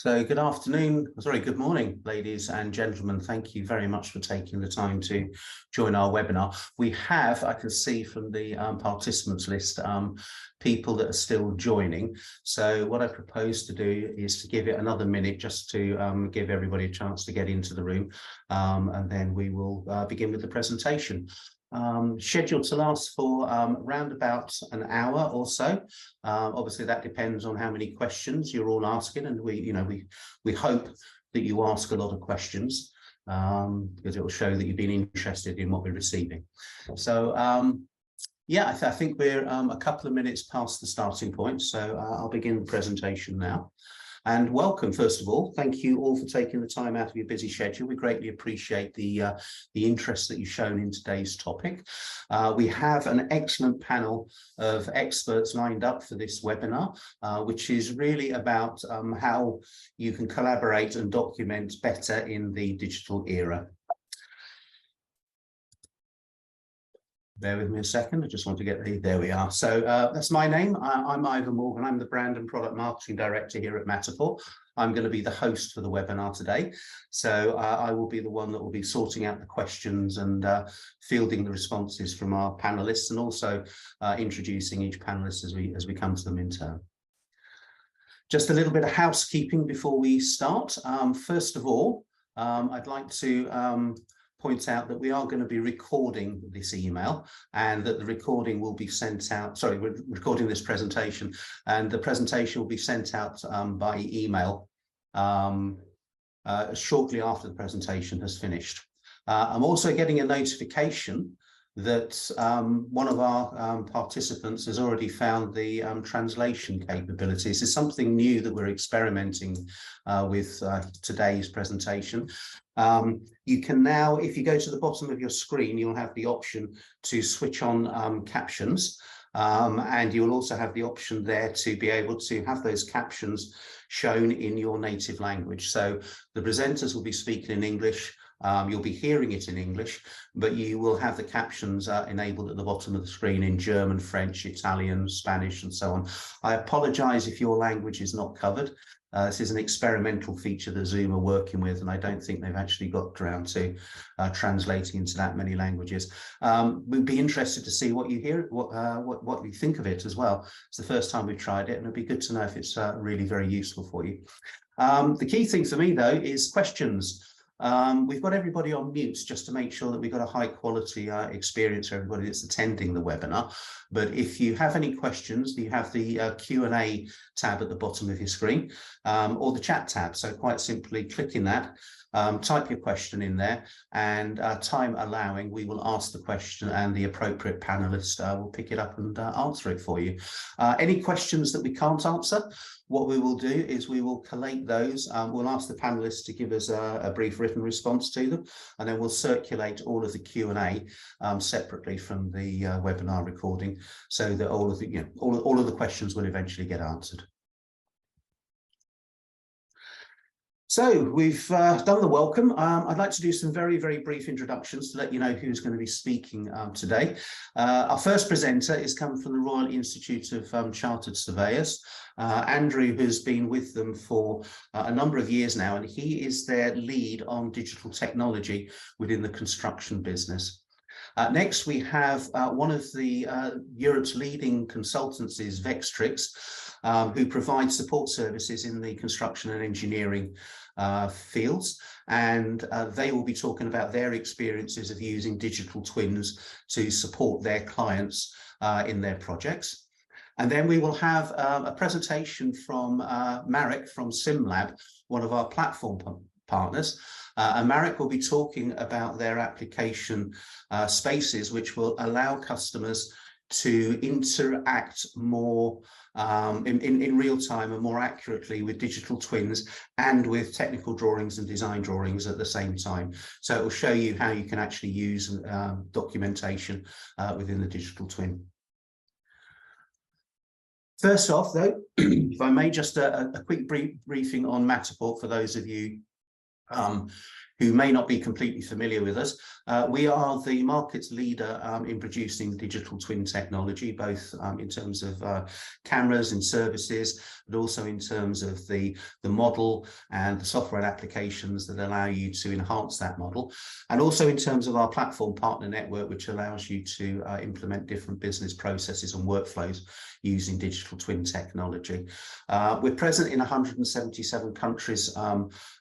Good afternoon, good morning, ladies and gentlemen. Thank you very much for taking the time to join our webinar. We have, I can see from the participants list, people that are still joining. So what I propose to do is to give it another minute just to give everybody a chance to get into the room, and then we will begin with the presentation. Scheduled to last for around about an hour or so. Obviously that depends on how many questions you're all asking, and we hope that you ask a lot of questions because it will show that you've been interested in what we're receiving. So yeah, I think we're a couple of minutes past the starting point, so I'll begin the presentation now. And welcome, first of all. Thank you all for taking the time out of your busy schedule. We greatly appreciate the interest that you've shown in today's topic. We have an excellent panel of experts lined up for this webinar, which is really about how you can collaborate and document better in the digital era. Bear with me a second, I just want to get there we are. So that's my name. I'm Ivan Morgan. I'm the Brand and Product Marketing Director here at Matterport. I'm going to be the host for the webinar today. So I will be the one that will be sorting out the questions and fielding the responses from our panelists, and also introducing each panelist as we come to them in turn. Just a little bit of housekeeping before we start. First of all, I'd like to point out that we are going to be recording this email, and that the recording will be sent out. Sorry, we're recording this presentation, and the presentation will be sent out by email shortly after the presentation has finished. I'm also getting a notification that one of our participants has already found the translation capabilities. It's something new that we're experimenting with today's presentation. You can now, if you go to the bottom of your screen, you'll have the option to switch on captions, and you'll also have the option there to be able to have those captions shown in your native language. So the presenters will be speaking in English. You'll be hearing it in English, but you will have the captions enabled at the bottom of the screen in German, French, Italian, Spanish, and so on. I apologize if your language is not covered. This is an experimental feature that Zoom are working with, and I don't think they've actually got around to translating into that many languages. We'd be interested to see what you hear, what you think of it as well. It's the first time we've tried it, and it'd be good to know if it's really very useful for you. The key thing for me, though, is questions. We've got everybody on mute just to make sure that we've got a high quality experience for everybody that's attending the webinar. But if you have any questions, you have the Q&A tab at the bottom of your screen, or the chat tab. So quite simply clicking that, type your question in there, and time allowing, we will ask the question and the appropriate panelist will pick it up and answer it for you. Any questions that we can't answer, what we will do is we will collate those. We'll ask the panelists to give us a brief written response to them, and then we'll circulate all of the Q&A separately from the webinar recording, so that all of the all of the questions will eventually get answered. So we've done the welcome. I'd like to do some very, very brief introductions to let you know who's going to be speaking today. Our first presenter is coming from the Royal Institute of Chartered Surveyors. Andrew has been with them for a number of years now, and he is their lead on digital technology within the construction business. Next, we have one of the Europe's leading consultancies, Vectrix, who provides support services in the construction and engineering fields, and they will be talking about their experiences of using digital twins to support their clients in their projects. And then we will have a presentation from Marek from SimLab, one of our platform partners. And Marek will be talking about their application spaces, which will allow customers to interact more in real time and more accurately with digital twins and with technical drawings and design drawings at the same time. So it will show you how you can actually use documentation within the digital twin. First off, though, if I may, just a quick briefing on Matterport for those of you who may not be completely familiar with us, we are the market's leader in producing digital twin technology, both in terms of cameras and services, but also in terms of the model and the software applications that allow you to enhance that model, and also in terms of our platform partner network, which allows you to implement different business processes and workflows using digital twin technology. We're present in 177 countries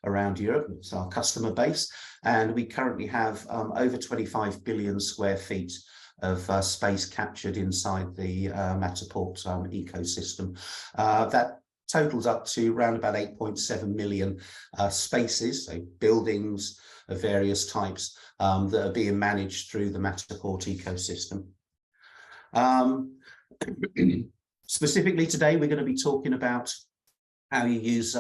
around Europe. It's our customer base, and we currently have over 25 billion square feet of space captured inside the Matterport ecosystem. That totals up to around about 8.7 million spaces, so buildings of various types that are being managed through the Matterport ecosystem. Specifically today, we're going to be talking about how you use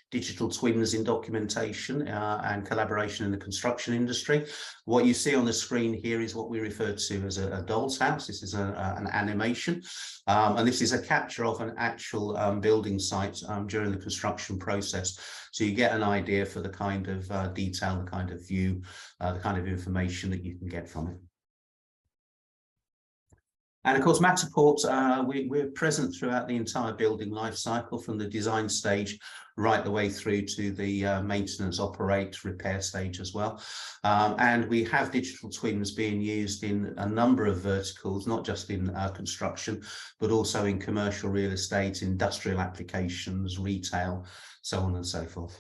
digital twins in documentation and collaboration in the construction industry. What you see on the screen here is what we refer to as a doll's house. This is an animation, and this is a capture of an actual building site during the construction process. So you get an idea for the kind of detail, the kind of view, the kind of information that you can get from it. And of course, Matterport, we're present throughout the entire building life cycle, from the design stage right the way through to the maintenance, operate, repair stage as well. And we have digital twins being used in a number of verticals, not just in construction, but also in commercial real estate, industrial applications, retail, so on and so forth.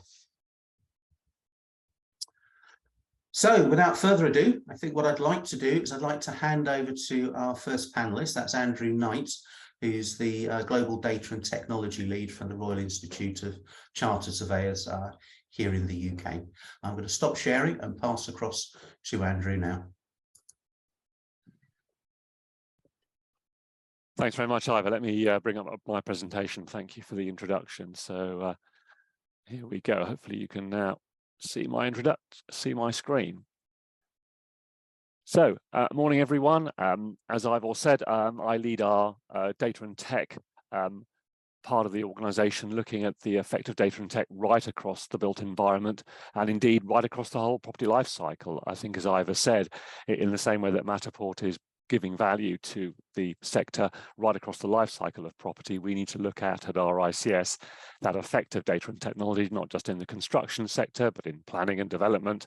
So without further ado, I think what I'd like to do is I'd like to hand over to our first panelist. That's Andrew Knight, who's the Global Data and Technology Lead from the Royal Institute of Chartered Surveyors here in the UK. I'm going to stop sharing and pass across to Andrew now. Thanks very much, Ivor. Let me bring up my presentation. Thank you for the introduction. So here we go. Hopefully you can now see my screen. So morning everyone. As Ivor said, I lead our data and tech part of the organization, looking at the effect of data and tech right across the built environment, and indeed right across the whole property life cycle. I think, as Ivor said, in the same way that Matterport is giving value to the sector right across the life cycle of property, we need to look at RICS that effect of data and technology, not just in the construction sector, but in planning and development,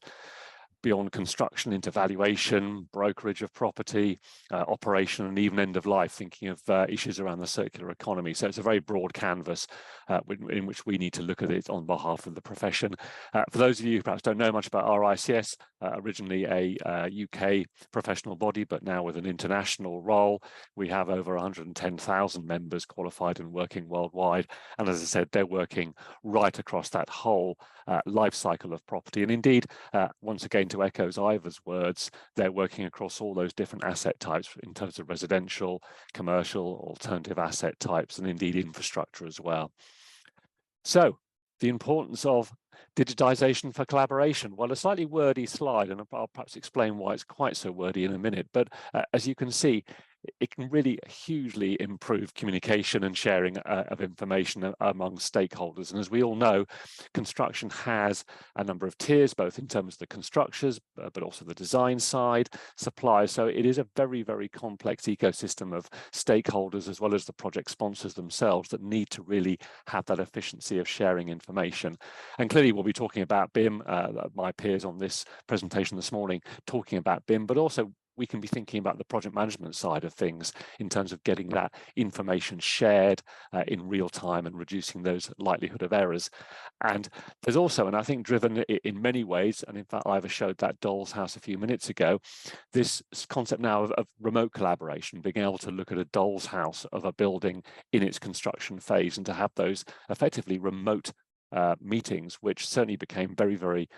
beyond construction into valuation, brokerage of property, operation, and even end of life, thinking of issues around the circular economy. So it's a very broad canvas in which we need to look at it on behalf of the profession. For those of you who perhaps don't know much about RICS, originally a UK professional body, but now with an international role, we have over 110,000 members qualified and working worldwide. And as I said, they're working right across that whole life cycle of property. And indeed, once again, to echo Ivor's words, they're working across all those different asset types in terms of residential, commercial, alternative asset types, and indeed infrastructure as well. So the importance of digitization for collaboration. Well, a slightly wordy slide, and I'll perhaps explain why it's quite so wordy in a minute. But as you can see, it can really hugely improve communication and sharing of information among stakeholders. And as we all know, construction has a number of tiers, both in terms of the constructors, but also the design side, suppliers. So it is a very, very complex ecosystem of stakeholders, as well as the project sponsors themselves, that need to really have that efficiency of sharing information. And clearly we'll be talking about BIM, my peers on this presentation this morning, talking about BIM, but also we can be thinking about the project management side of things in terms of getting that information shared in real time and reducing those likelihood of errors. And there's also, and I think driven in many ways, and in fact Ivor showed that doll's house a few minutes ago, this concept now of remote collaboration, being able to look at a doll's house of a building in its construction phase and to have those effectively remote meetings, which certainly became very, very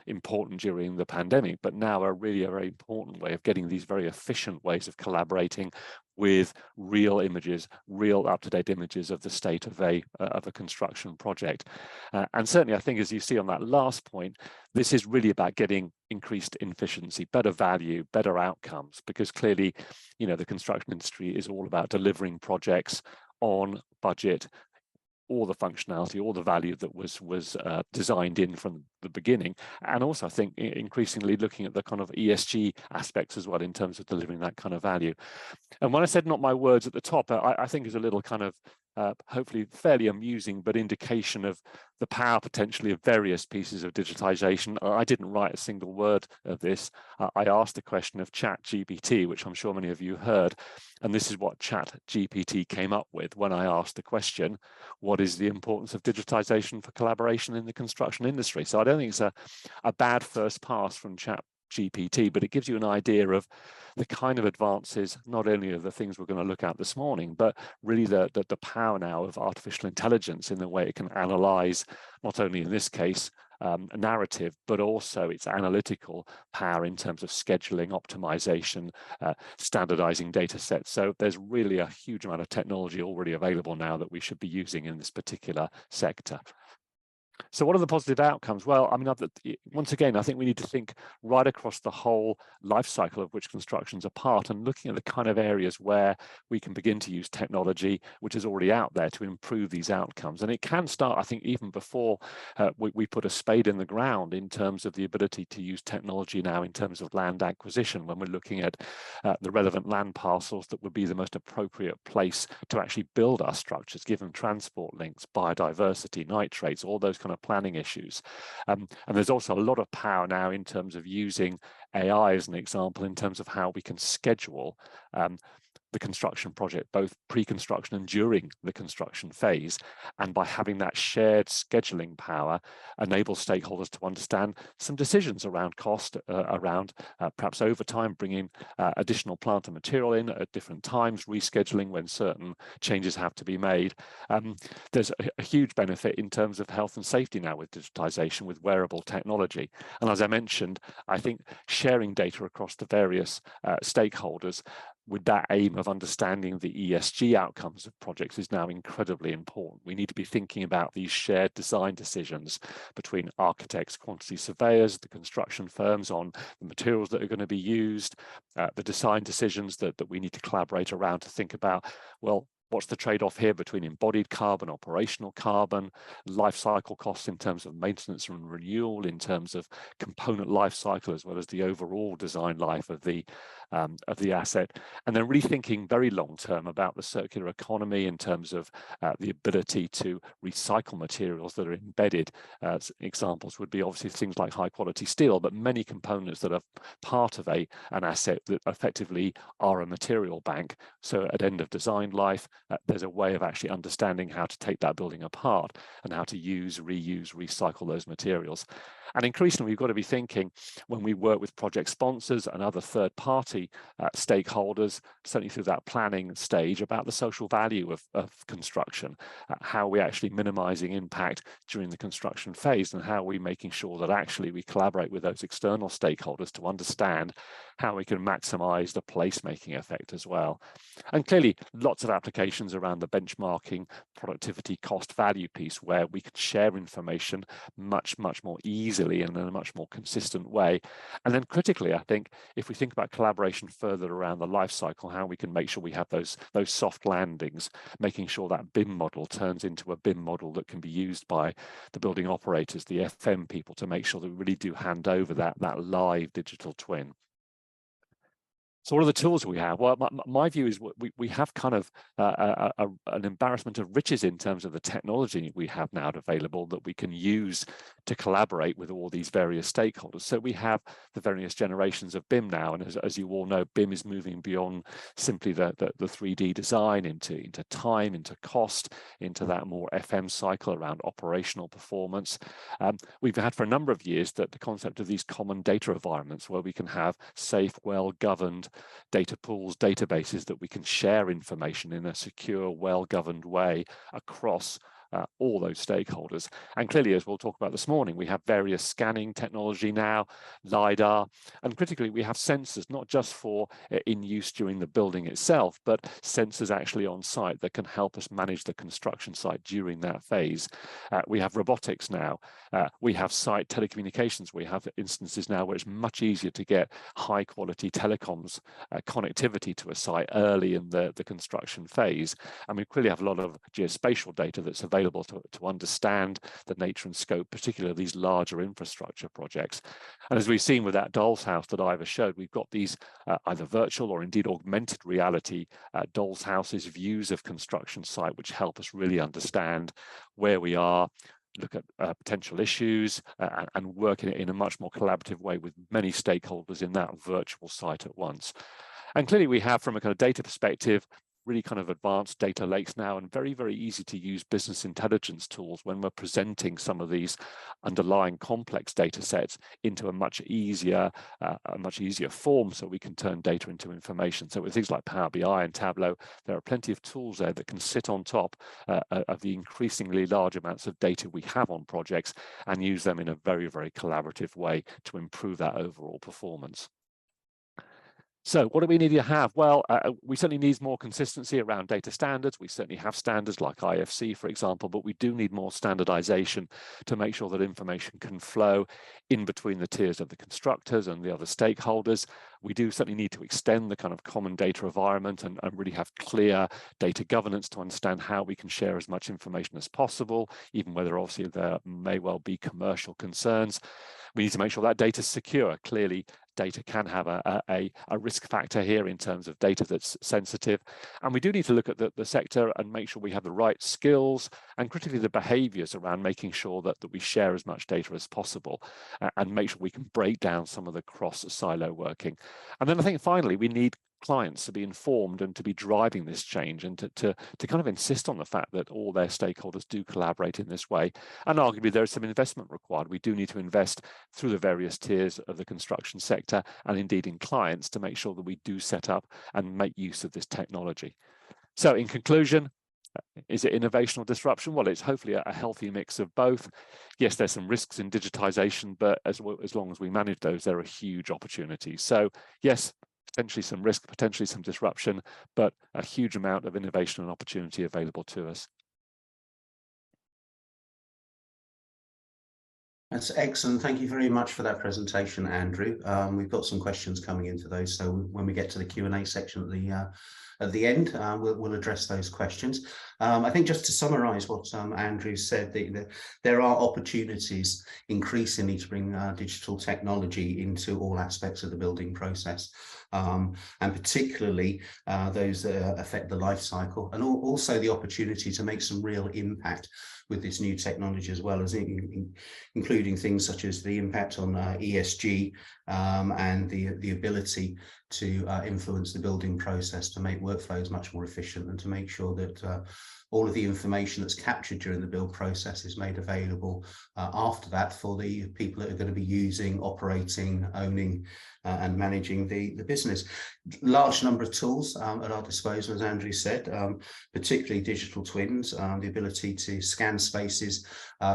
important during the pandemic, but now are really a very important way of getting these very efficient ways of collaborating with real images, real up-to-date images of the state of a construction project. And certainly, I think, as you see on that last point, this is really about getting increased efficiency, better value, better outcomes, because clearly, you know, the construction industry is all about delivering projects on budget, all the functionality, all the value that was designed in from the beginning, and also I think increasingly looking at the kind of ESG aspects as well in terms of delivering that kind of value. And when I said not my words at the top, I think is a little kind of hopefully fairly amusing, but indication of the power potentially of various pieces of digitization. I didn't write a single word of this. I asked the question of ChatGPT, which I'm sure many of you heard, and this is what ChatGPT came up with when I asked the question, what is the importance of digitization for collaboration in the construction industry? So I don't think it's a bad first pass from ChatGPT, but it gives you an idea of the kind of advances, not only of the things we're going to look at this morning, but really the power now of artificial intelligence in the way it can analyze, not only in this case, a narrative, but also its analytical power in terms of scheduling, optimization, standardizing data sets. So there's really a huge amount of technology already available now that we should be using in this particular sector. So what are the positive outcomes? Well, I mean, once again, I think we need to think right across the whole life cycle of which construction's a part, and looking at the kind of areas where we can begin to use technology, which is already out there, to improve these outcomes. And it can start, I think, even before we put a spade in the ground in terms of the ability to use technology now in terms of land acquisition, when we're looking at the relevant land parcels that would be the most appropriate place to actually build our structures, given transport links, biodiversity, nitrates, all those kind of planning issues. And there's also a lot of power now in terms of using AI as an example in terms of how we can schedule the construction project, both pre-construction and during the construction phase. And by having that shared scheduling power, enable stakeholders to understand some decisions around cost, around perhaps over time bringing additional plant and material in at different times, rescheduling when certain changes have to be made. There's a huge benefit in terms of health and safety now with digitization, with wearable technology. And as I mentioned, I think sharing data across the various stakeholders with that aim of understanding the ESG outcomes of projects is now incredibly important. We need to be thinking about these shared design decisions between architects, quantity surveyors, the construction firms on the materials that are going to be used, the design decisions that we need to collaborate around to think about, well, what's the trade-off here between embodied carbon, operational carbon, life cycle costs in terms of maintenance and renewal, in terms of component life cycle, as well as the overall design life of the asset, and then really thinking very long term about the circular economy in terms of the ability to recycle materials that are embedded. Examples would be obviously things like high quality steel, but many components that are part of an asset that effectively are a material bank. So at end of design life, there's a way of actually understanding how to take that building apart and how to use, reuse, recycle those materials. And increasingly, we've got to be thinking when we work with project sponsors and other third-party stakeholders, certainly through that planning stage, about the social value of construction, how we're actually minimizing impact during the construction phase, and how we're making sure that actually we collaborate with those external stakeholders to understand how we can maximize the placemaking effect as well. And clearly, lots of applications around the benchmarking, productivity, cost value piece, where we can share information much more easily and in a much more consistent way. And then critically, I think, if we think about collaboration further around the life cycle, how we can make sure we have those soft landings, making sure that BIM model turns into a BIM model that can be used by the building operators, the FM people, to make sure that we really do hand over that live digital twin. So what are the tools we have? Well, my view is we have kind of an embarrassment of riches in terms of the technology we have now available that we can use to collaborate with all these various stakeholders. So we have the various generations of BIM now, and as you all know, BIM is moving beyond simply the 3D design into time, into cost, into that more FM cycle around operational performance. We've had for a number of years that the concept of these common data environments where we can have safe, well-governed data pools, databases that we can share information in a secure, well-governed way across all those stakeholders. And clearly, as we'll talk about this morning, we have various scanning technology now, LiDAR, and critically, we have sensors, not just for in use during the building itself, but sensors actually on site that can help us manage the construction site during that phase. We have robotics now. We have site telecommunications. We have instances now where it's much easier to get high quality telecoms connectivity to a site early in the construction phase. And we clearly have a lot of geospatial data that's available available to understand the nature and scope, particularly these larger infrastructure projects. And as we've seen with that doll's house that Ivor showed, we've got these either virtual or indeed augmented reality doll's houses, views of construction site, which help us really understand where we are, look at potential issues, and work in a much more collaborative way with many stakeholders in that virtual site at once. And clearly we have, from a kind of data perspective, really kind of advanced data lakes now, and very, very easy to use business intelligence tools when we're presenting some of these underlying complex data sets into a much easier form, so we can turn data into information. So with things like Power BI and Tableau, there are plenty of tools there that can sit on top of the increasingly large amounts of data we have on projects and use them in a very, very collaborative way to improve that overall performance. So what do we need to have? Well, we certainly need more consistency around data standards. We certainly have standards like IFC, for example, but we do need more standardization to make sure that information can flow in between the tiers of the constructors and the other stakeholders. We do certainly need to extend the kind of common data environment and really have clear data governance to understand how we can share as much information as possible, even whether obviously there may well be commercial concerns. We need to make sure that data is secure. Clearly, data can have a risk factor here in terms of data that's sensitive. And we do need to look at the sector and make sure we have the right skills and critically the behaviors around making sure that we share as much data as possible and make sure we can break down some of the cross-silo working. And then I think finally, we need clients to be informed and to be driving this change and to kind of insist on the fact that all their stakeholders do collaborate in this way. And arguably there is some investment required. We do need to invest through the various tiers of the construction sector and indeed in clients to make sure that we do set up and make use of this technology. So in conclusion, is it innovation or disruption? Well, it's hopefully a healthy mix of both. Yes, there's some risks in digitization, but as long as we manage those, there are huge opportunities. So yes, potentially some risk, potentially some disruption, but a huge amount of innovation and opportunity available to us. That's excellent. Thank you very much for that presentation, Andrew. We've got some questions coming into those, so when we get to the Q&A section at the end, we'll address those questions. I think just to summarise what Andrew said, there are opportunities increasingly to bring digital technology into all aspects of the building process, and particularly those that affect the life cycle, and also the opportunity to make some real impact with this new technology, as well as including things such as the impact on ESG and the ability to influence the building process to make workflows much more efficient and to make sure that all of the information that's captured during the build process is made available after that for the people that are going to be using, operating, owning and managing the business. Large number of tools at our disposal, as Andrew said, particularly digital twins, the ability to scan spaces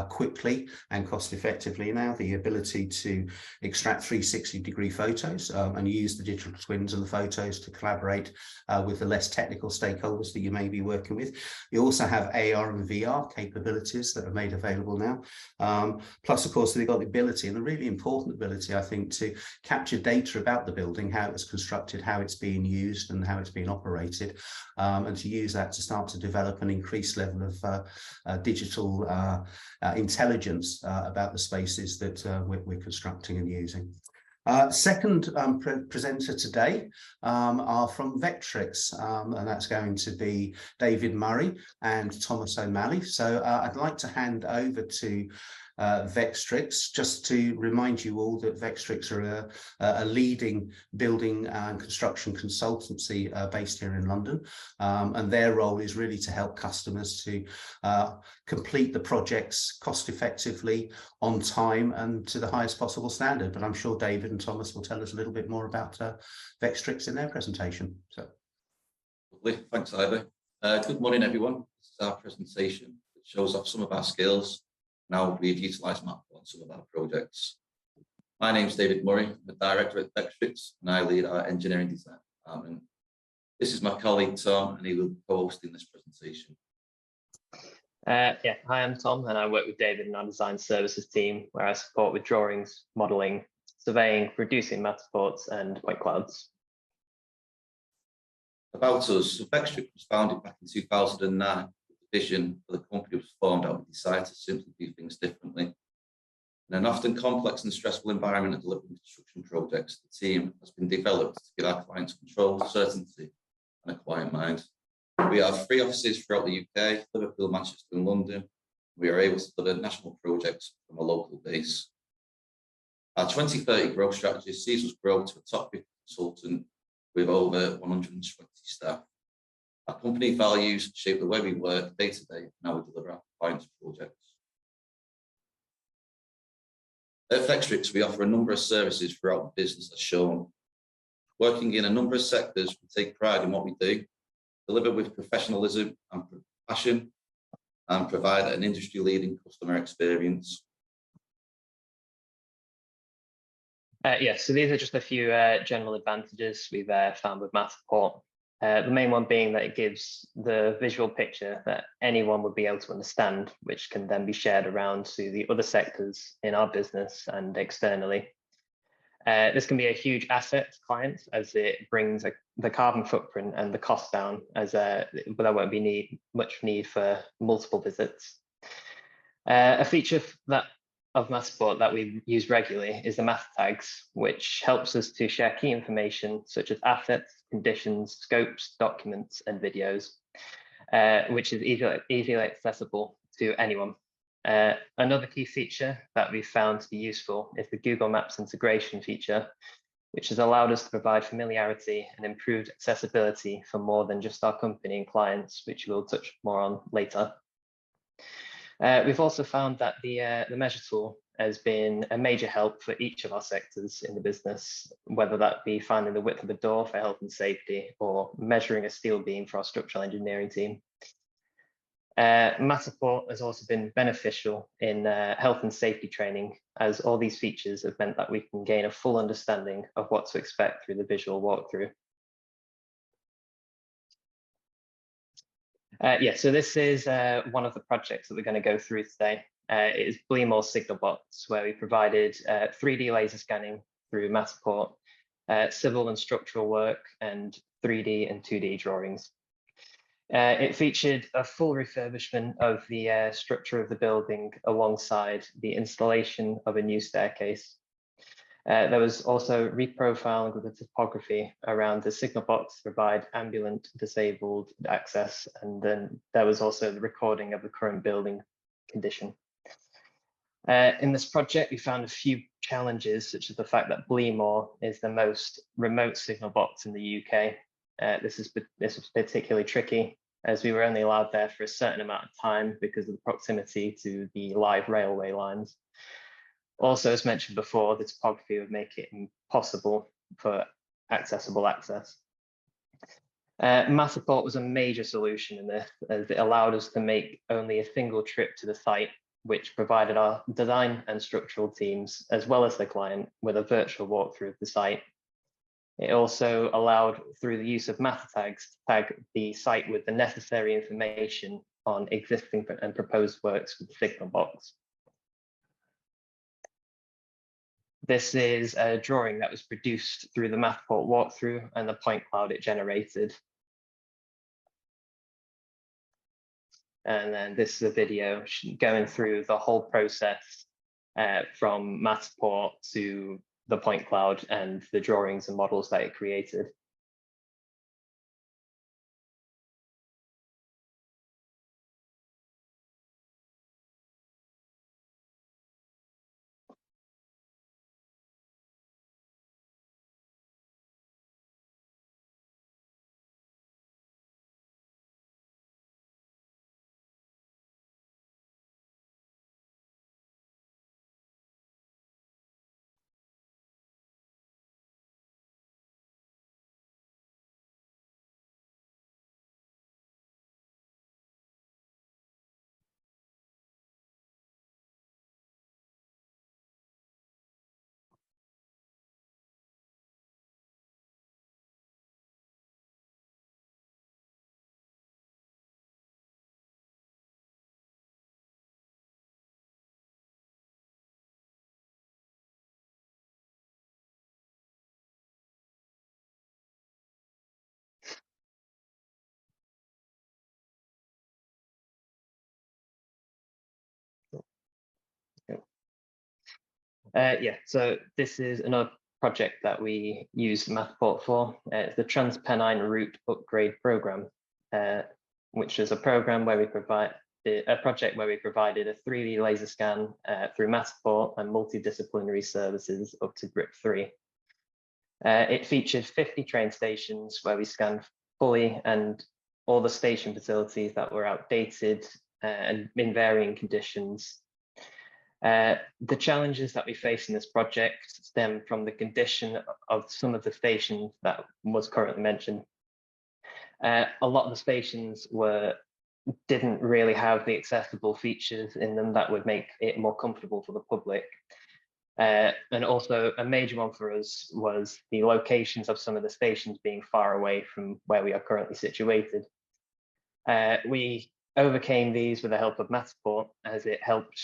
quickly and cost effectively now, the ability to extract 360-degree photos and use the digital twins and the photos to collaborate with the less technical stakeholders that you may be working with. You also have AR and VR capabilities that are made available now. Plus, of course, they've got the ability, and the really important ability, I think, to capture data about the building, how it was constructed, how it's being used and how it's being operated, and to use that to start to develop an increased level of digital intelligence about the spaces that we're constructing and using. Second presenter today are from Vectrix, and that's going to be David Murray and Thomas O'Malley. So I'd like to hand over to Vectrix, just to remind you all that Vectrix are a leading building and construction consultancy based here in London, and their role is really to help customers to complete the projects cost effectively, on time and to the highest possible standard. But I'm sure David and Thomas will tell us a little bit more about Vectrix in their presentation. So, lovely, thanks Ivor. Good morning everyone. This is our presentation that shows off some of our skills and how we've utilised Matterport on some of our projects. My name is David Murray, I'm the director at Vectrix and I lead our engineering design department. This is my colleague Tom, and he will be co-hosting this presentation. Hi, I'm Tom and I work with David in our design services team, where I support with drawings, modelling, surveying, producing Matterports and point clouds. About us, Vectrix was founded back in 2009 with the vision for the company was formed out, we decided to simply do things differently. In an often complex and stressful environment of delivering construction projects, the team has been developed to give our clients control, certainty, and a quiet mind. We have 3 offices throughout the UK, Liverpool, Manchester, and London. We are able to deliver national projects from a local base. Our 2030 growth strategy sees us grow to a top 50 consultant with over 120 staff. Our company values shape the way we work day to day and how we deliver our clients' projects. At Flextrix, we offer a number of services throughout the business as shown. Working in a number of sectors, we take pride in what we do, deliver with professionalism and passion, and provide an industry-leading customer experience. Yeah, so these are just a few general advantages we've found with Matterport. The main one being that it gives the visual picture that anyone would be able to understand, which can then be shared around to the other sectors in our business and externally. This can be a huge asset to clients as it brings the carbon footprint and the cost down, as there won't be much need for multiple visits. A feature of Matterport that we use regularly is the math tags, which helps us to share key information such as assets, conditions, scopes, documents, and videos, which is easily accessible to anyone. Another key feature that we found to be useful is the Google Maps integration feature, which has allowed us to provide familiarity and improved accessibility for more than just our company and clients, which we'll touch more on later. We've also found that the measure tool has been a major help for each of our sectors in the business, whether that be finding the width of a door for health and safety or measuring a steel beam for our structural engineering team. Matterport has also been beneficial in health and safety training, as all these features have meant that we can gain a full understanding of what to expect through the visual walkthrough. Yeah, so this is one of the projects that we're going to go through today. It is Bleemore Signal Box, where we provided 3D laser scanning through Matterport, civil and structural work, and 3D and 2D drawings. It featured a full refurbishment of the structure of the building alongside the installation of a new staircase. There was also reprofiling of the topography around the signal box to provide ambulance disabled access, and then there was also the recording of the current building condition. In this project, we found a few challenges, such as the fact that Bleemore is the most remote signal box in the UK. This was particularly tricky, as we were only allowed there for a certain amount of time because of the proximity to the live railway lines. Also, as mentioned before, the topography would make it impossible for accessible access. Matterport was a major solution in this, as it allowed us to make only a single trip to the site, which provided our design and structural teams, as well as the client, with a virtual walkthrough of the site. It also allowed, through the use of math tags, to tag the site with the necessary information on existing and proposed works with the signal box. This is a drawing that was produced through the Matterport walkthrough and the point cloud it generated. And then this is a video going through the whole process from Matterport to the point cloud and the drawings and models that it created. Yeah, so this is another project that we use Matterport for. It's the Trans-Pennine Route Upgrade Program, which is a program where we provide a project where we provided a 3D laser scan through Matterport and multidisciplinary services up to Grip 3. It featured 50 train stations where we scanned fully, and all the station facilities that were outdated and in varying conditions. The challenges that we face in this project stem from the condition of some of the stations that was currently mentioned. A lot of the stations didn't really have the accessible features in them that would make it more comfortable for the public. And also a major one for us was the locations of some of the stations being far away from where we are currently situated. We overcame these with the help of Matterport, as it helped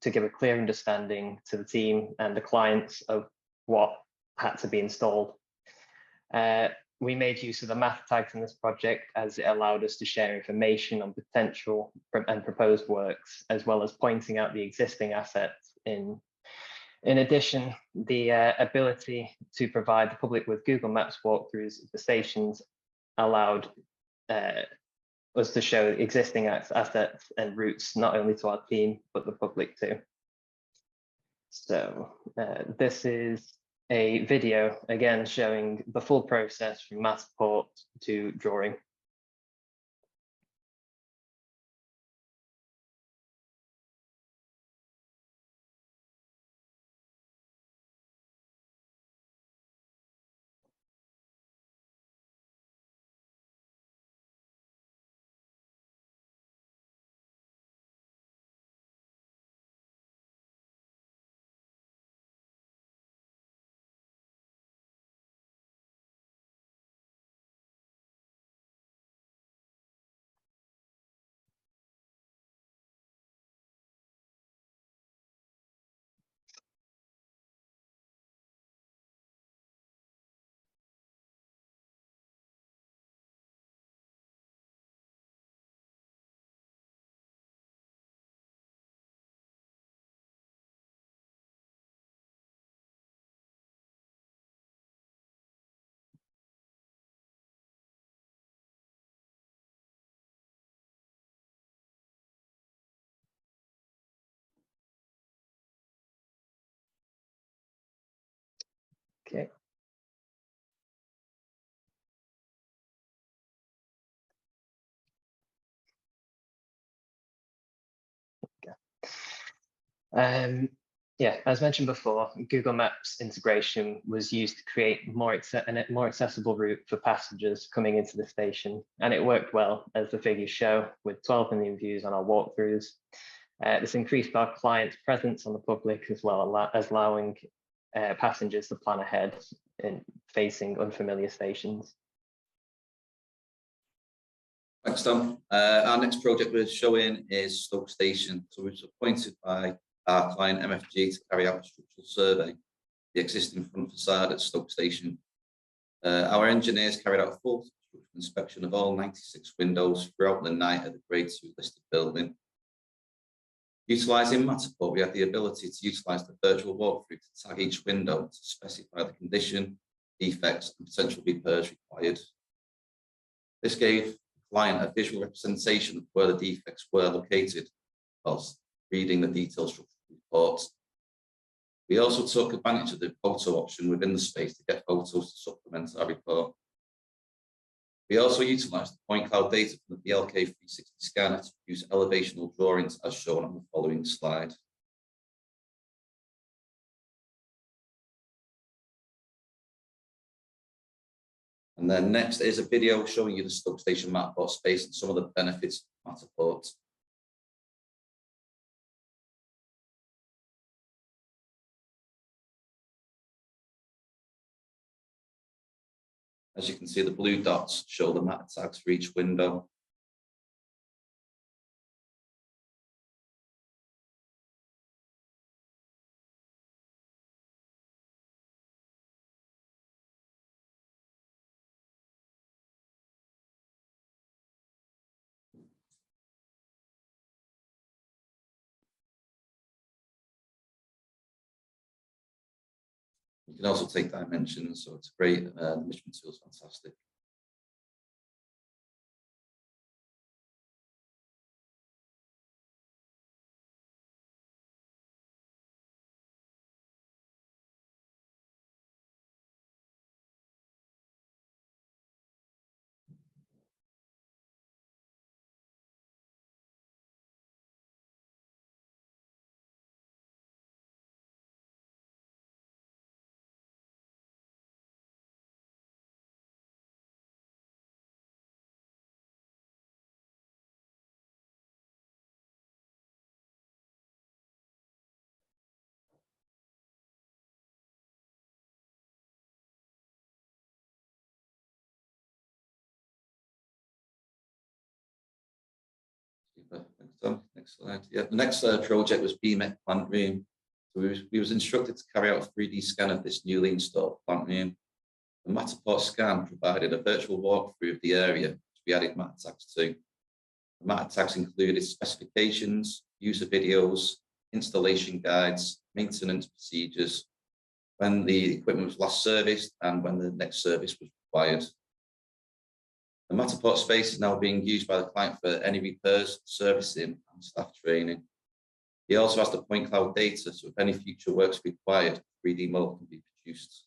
to give a clear understanding to the team and the clients of what had to be installed. We made use of the math tags in this project, as it allowed us to share information on potential and proposed works, as well as pointing out the existing assets. In addition, the ability to provide the public with Google Maps walkthroughs of the stations allowed us to show existing assets and routes, not only to our team, but the public too. So this is a video, again, showing the full process from Matterport to drawing. Okay. Yeah, as mentioned before, Google Maps integration was used to create a more accessible route for passengers coming into the station, and it worked well, as the figures show, with 12 million views on our walkthroughs. This increased our clients' presence on the public, as well as allowing passengers to plan ahead in facing unfamiliar stations. Thanks, Tom. Our next project we're showing is Stoke Station. So we was appointed by our client MFG to carry out a structural survey of the existing front facade at Stoke Station. Our engineers carried out a full structural inspection of all 96 windows throughout the night at the Grade 2 listed building. Utilising Matterport, we had the ability to utilise the virtual walkthrough to tag each window to specify the condition, defects, and potential repairs required. This gave the client a visual representation of where the defects were located whilst reading the detailed structural reports. We also took advantage of the photo option within the space to get photos to supplement our report. We also utilised the point cloud data from the BLK 360 scanner to produce elevational drawings as shown on the following slide. And then next is a video showing you the Stoke Station Matterport space and some of the benefits of Matterport. As you can see, the blue dots show the matter tags for each window. can also take dimensions, so it's great. The measurement tool is fantastic. Super. Thanks, Tom. Next slide. Yeah, the next project was BMEC plant room. So we was instructed to carry out a 3D scan of this newly installed plant room. The Matterport scan provided a virtual walkthrough of the area, which we added meta tags to. The meta tags included specifications, user videos, installation guides, maintenance procedures, when the equipment was last serviced and when the next service was required. The Matterport space is now being used by the client for any repairs, servicing, and staff training. He also has the point cloud data, so if any future works required, 3D model can be produced.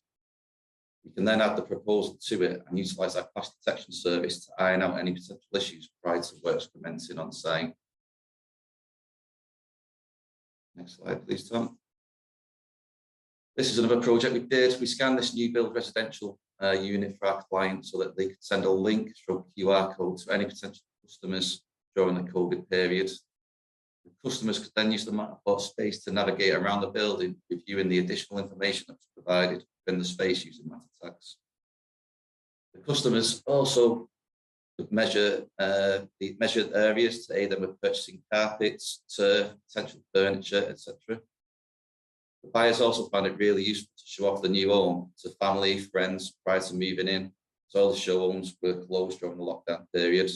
We can then add the proposal to it and utilize our clash detection service to iron out any potential issues prior to works commencing on site. Next slide, please, Tom. This is another project we did. We scanned this new build residential unit for our client so that they could send a link through QR code to any potential customers during the COVID period. The customers could then use the Matterport space to navigate around the building, reviewing the additional information that was provided within the space using meta tags. The customers also could measure the measured areas to aid them with purchasing carpets, turf, potential furniture, etc. The buyers also found it really useful to show off the new home to family, friends prior to moving in, as all the showrooms were closed during the lockdown period.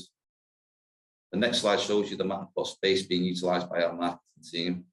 The next slide shows you the Matterport space being utilised by our marketing team.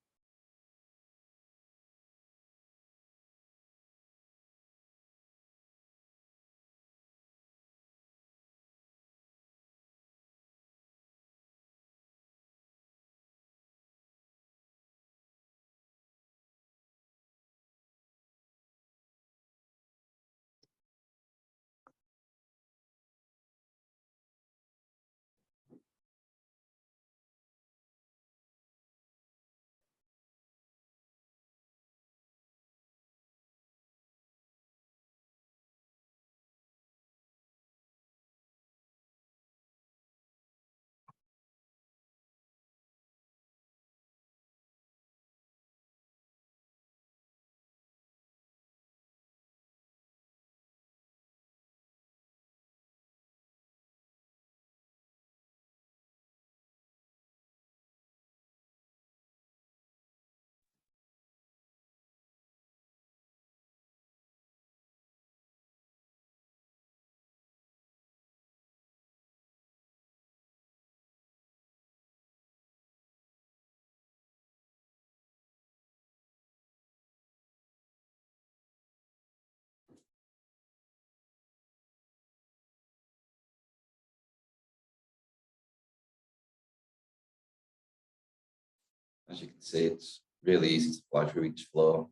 As you can see, it's really easy to fly through each floor.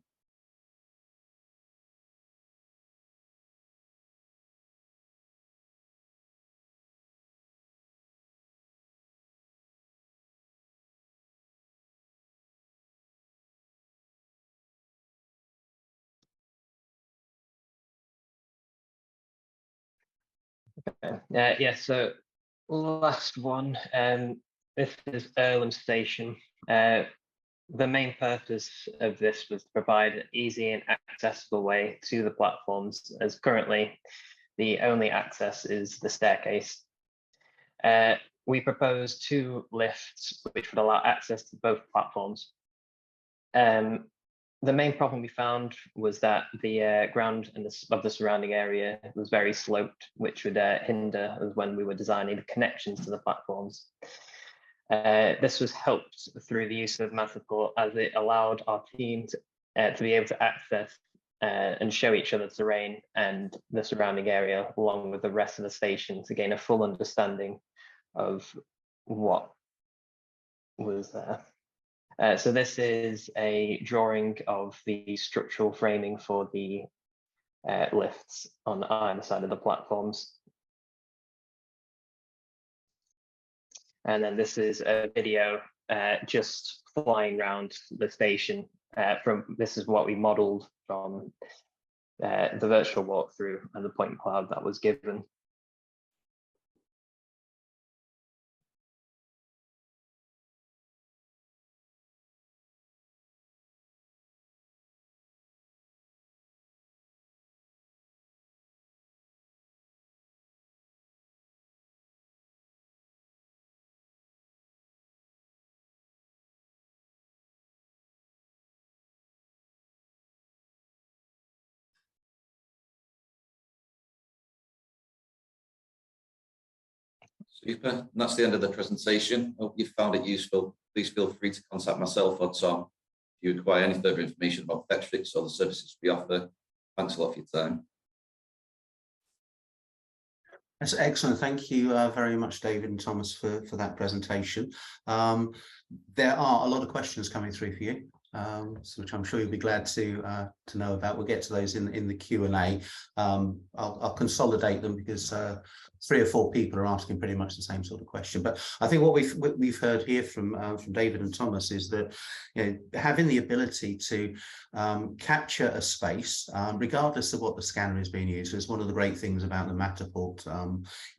Yeah, so last one, this is Earlham Station. The main purpose of this was to provide an easy and accessible way to the platforms, as currently the only access is the staircase. We proposed 2 lifts which would allow access to both platforms. The main problem we found was that the ground of the surrounding area was very sloped, which would hinder us when we were designing the connections to the platforms. This was helped through the use of Matterport, as it allowed our team to be able to access and show each other terrain and the surrounding area along with the rest of the station to gain a full understanding of what was there. So this is a drawing of the structural framing for the lifts on either side of the platforms. And then this is a video just flying around the station. This is what we modeled from the virtual walkthrough and the point cloud that was given. Super. And that's the end of the presentation. Hope you found it useful. Please feel free to contact myself or Tom if you require any further information about Vectrix or the services we offer. Thanks a lot for your time. That's excellent. Thank you very much, David and Thomas, for that presentation. There are a lot of questions coming through for you, which I'm sure you'll be glad to know about. We'll get to those in the Q&A. I'll consolidate them because 3 or 4 people are asking pretty much the same sort of question. But I think what we've heard here from David and Thomas is that, you know, having the ability to capture a space, regardless of what the scanner is being used, is one of the great things about the Matterport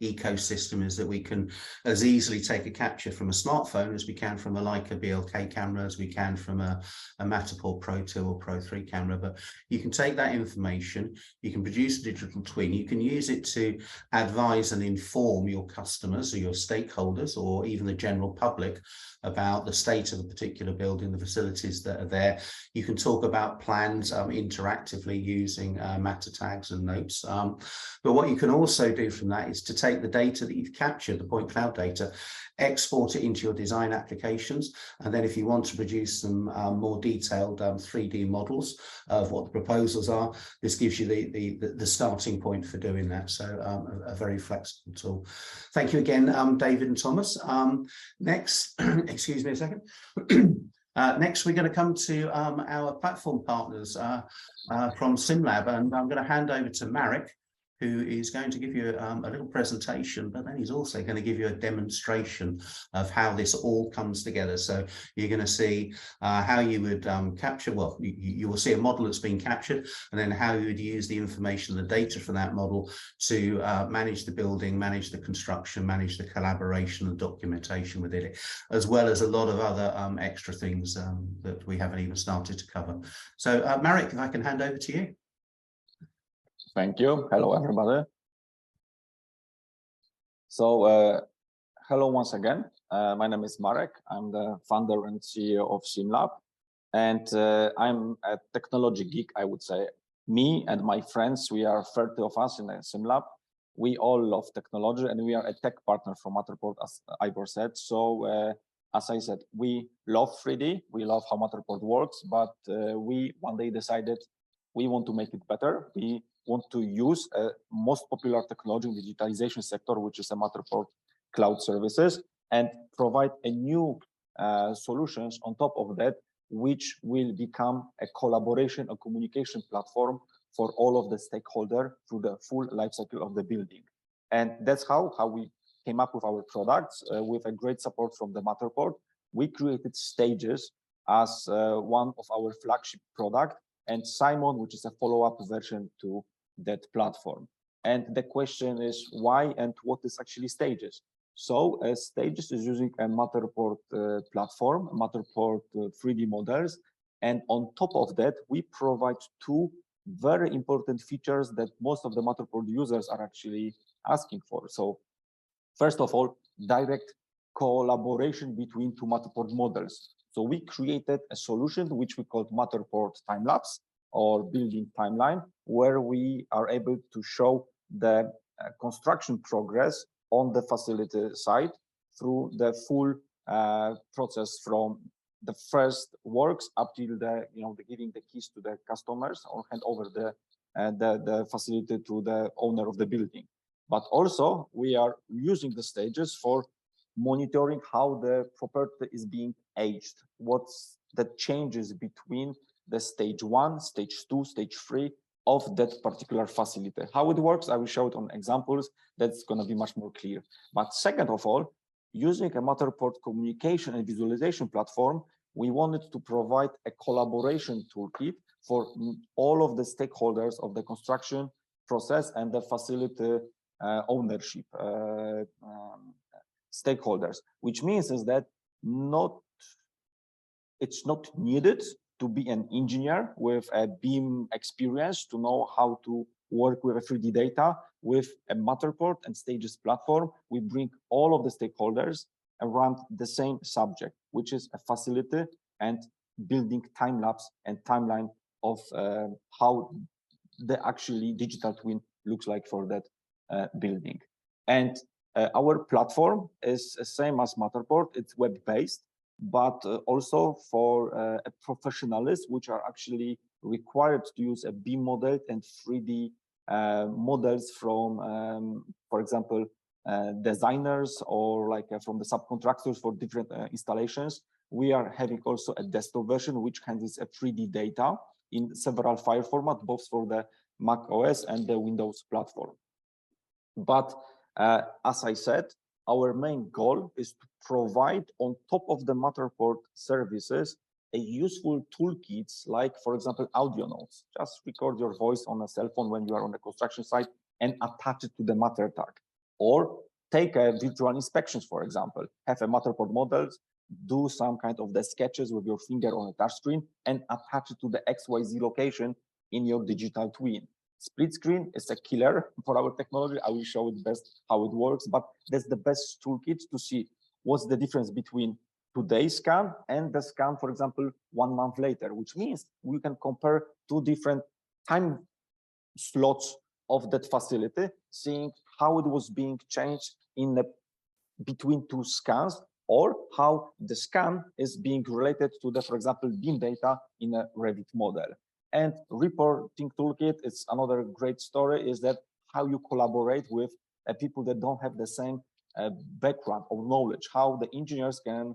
ecosystem, is that we can as easily take a capture from a smartphone as we can from a Leica BLK camera, as we can from a Matterport Pro 2 or Pro 3 camera. But you can take that information, you can produce a digital twin, you can use it to advise and inform your customers or your stakeholders or even the general public about the state of a particular building, the facilities that are there. You can talk about plans interactively using matter tags and notes. But what you can also do from that is to take the data that you've captured, the point cloud data, export it into your design applications, and then if you want to produce some more detailed 3D models of what the proposals are, this gives you the starting point for doing that. So a very flexible tool. Thank you again, David and Thomas. Next, excuse me a second. Next, we're going to come to our platform partners from SimLab, and I'm going to hand over to Marek, who is going to give you a little presentation, but then he's also going to give you a demonstration of how this all comes together. So you're going to see how you would capture, well, you will see a model that's been captured, and then how you would use the information, the data from that model to manage the building, manage the construction, manage the collaboration and documentation within it, as well as a lot of other extra things that we haven't even started to cover. So Marek, if I can hand over to you. Thank you. Hello, everybody. So, hello once again. My name is Marek. I'm the founder and CEO of SimLab, and I'm a technology geek, I would say. Me and my friends, we are 30 of us in SimLab. We all love technology, and we are a tech partner for Matterport, as Ivor said. So, as I said, we love 3D. We love how Matterport works, but we one day decided we want to make it better. We want to use most popular technology in the digitalization sector, which is a Matterport cloud services, and provide a new solutions on top of that, which will become a collaboration, a communication platform for all of the stakeholder through the full life cycle of the building. And that's how we came up with our products with a great support from the Matterport. We created Stages as one of our flagship product, and Simon, which is a follow-up version to that platform. And the question is why and what is actually Stages? So Stages is using a Matterport platform, Matterport 3D models, and on top of that, we provide 2 very important features that most of the Matterport users are actually asking for. So first of all, direct collaboration between 2 Matterport models. So we created a solution which we called Matterport Timelapse or Building Timeline, where we are able to show the construction progress on the facility side through the full process from the first works up till the giving the keys to the customers or hand over the facility to the owner of the building. But also we are using the stages for monitoring how the property is being aged, what's the changes between the stage 1, stage 2, stage 3 of that particular facility. How it works, I will show it on examples. That's going to be much more clear. But second of all, using a Matterport communication and visualization platform, we wanted to provide a collaboration toolkit for all of the stakeholders of the construction process and the facility ownership stakeholders, which means is that it's not needed to be an engineer with a BIM experience to know how to work with a 3D data. With a Matterport and Stages platform, we bring all of the stakeholders around the same subject, which is a facility and building time lapse and timeline of how the actually digital twin looks like for that building. And our platform is the same as Matterport. It's web-based, but also for professionals which are actually required to use a BIM model and 3D models from, for example, designers or like from the subcontractors for different installations. We are having also a desktop version which handles a 3D data in several file formats, both for the Mac OS and the Windows platform. But as I said, our main goal is to provide on top of the Matterport services a useful toolkits like, for example, audio notes. Just record your voice on a cell phone when you are on the construction site and attach it to the Matter tag. Or take a virtual inspections, for example, have a Matterport models, do some kind of the sketches with your finger on a touch screen and attach it to the XYZ location in your digital twin. Split screen is a killer for our technology. I will show it best how it works, but that's the best toolkit to see what's the difference between today's scan and the scan, for example, 1 month later, which means we can compare 2 different time slots of that facility, seeing how it was being changed in the between 2 scans, or how the scan is being related to the, for example, BIM data in a Revit model. And reporting toolkit is another great story, is that how you collaborate with people that don't have the same background or knowledge, how the engineers can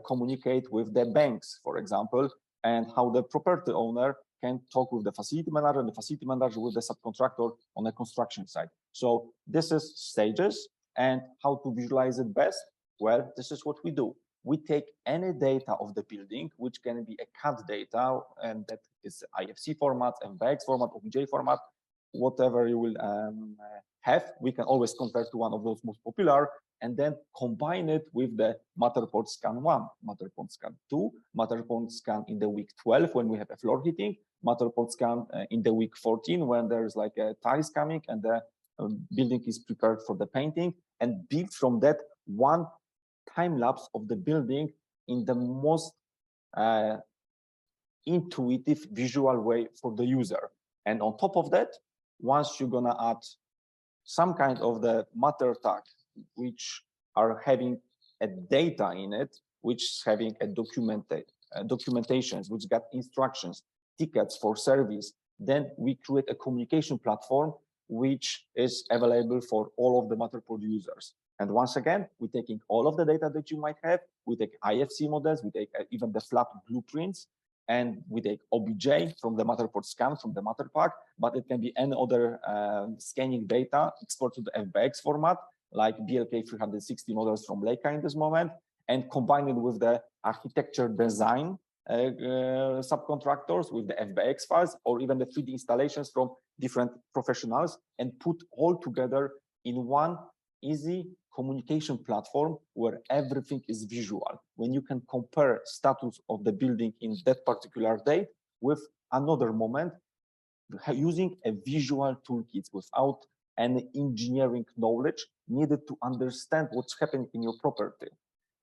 communicate with the banks, for example, and how the property owner can talk with the facility manager and the facility manager with the subcontractor on the construction site. So this is stages, and how to visualize it best. Well, this is what we do. We take any data of the building, which can be a CAD data, and that is IFC format, MBX format, OBJ format, whatever you will have. We can always convert to one of those most popular, and then combine it with the Matterport Scan 1, Matterport Scan 2, Matterport Scan in the week 12 when we have a floor heating, Matterport Scan in the week 14 when there's like a tiles coming and the building is prepared for the painting, and build from that one time lapse of the building in the most intuitive visual way for the user. And on top of that, once you're gonna add some kind of the Matter tag, which are having a data in it, which is having a documentations, which got instructions, tickets for service, then we create a communication platform which is available for all of the Matterport users. And once again, we're taking all of the data that you might have. We take IFC models, we take even the flat blueprints, and we take OBJ from the Matterport scan, from the Matterpack, but it can be any other scanning data exported to the FBX format, like BLK 360 models from Leica in this moment, and combine it with the architecture design subcontractors with the FBX files, or even the 3D installations from different professionals, and put all together in one easy communication platform where everything is visual. When you can compare status of the building in that particular day with another moment, using a visual toolkit without any engineering knowledge needed to understand what's happening in your property.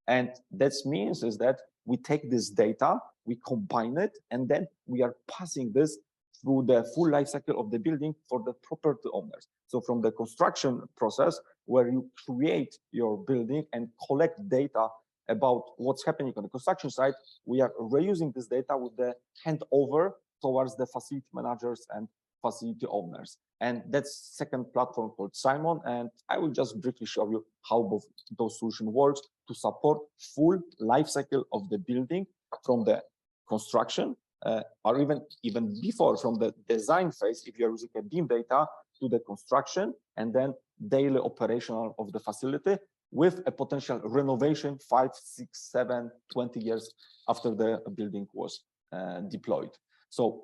And that means is that we take this data, we combine it, and then we are passing this through the full life cycle of the building for the property owners. So from the construction process, where you create your building and collect data about what's happening on the construction site, we are reusing this data with the handover towards the facility managers and facility owners. And that's second platform called Simon. And I will just briefly show you how both those solutions works to support full life cycle of the building from the construction or even before, from the design phase, if you're using a BIM data, to the construction and then daily operational of the facility with a potential renovation 5, 6, 7, 20 years after the building was deployed. So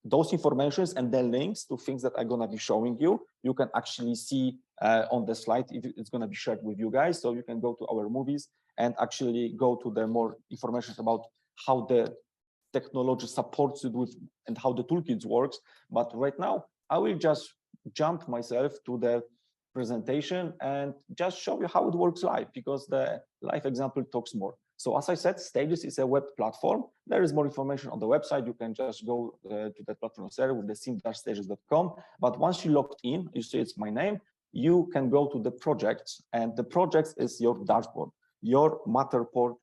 those informations and the links to things that I'm going to be showing you, you can actually see on the slide. It's going to be shared with you guys. So you can go to our movies and actually go to the more information about how the technology supports it with and how the toolkit works. But right now, I will just jump myself to the presentation and just show you how it works live, because the live example talks more. So as I said, Stages is a web platform. There is more information on the website. You can just go to the platform server with the sim-stages.com. But once you logged in, you see it's my name, you can go to the projects, and the projects is your dashboard. Your Matterport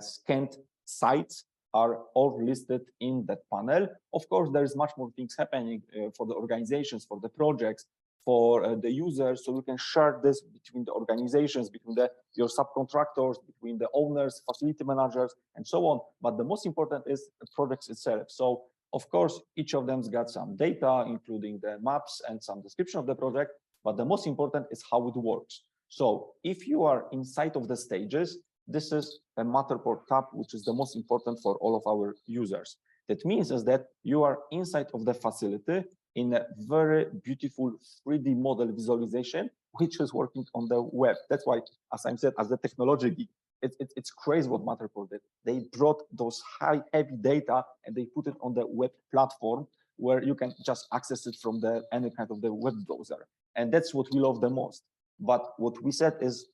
scanned sites are all listed in that panel. Of course, there is much more things happening for the organizations, for the projects, for the users, so we can share this between the organizations, between your subcontractors, between the owners, facility managers, and so on. But the most important is the projects itself. So of course, each of them's got some data, including the maps and some description of the project, but the most important is how it works. So if you are inside of the stages, this is a Matterport tab, which is the most important for all of our users. That means is that you are inside of the facility in a very beautiful 3D model visualization, which is working on the web. That's why, as I said, as the technology geek, it's crazy what Matterport did. They brought those heavy data and they put it on the web platform where you can just access it from any kind of the web browser. And that's what we love the most. But what we said is,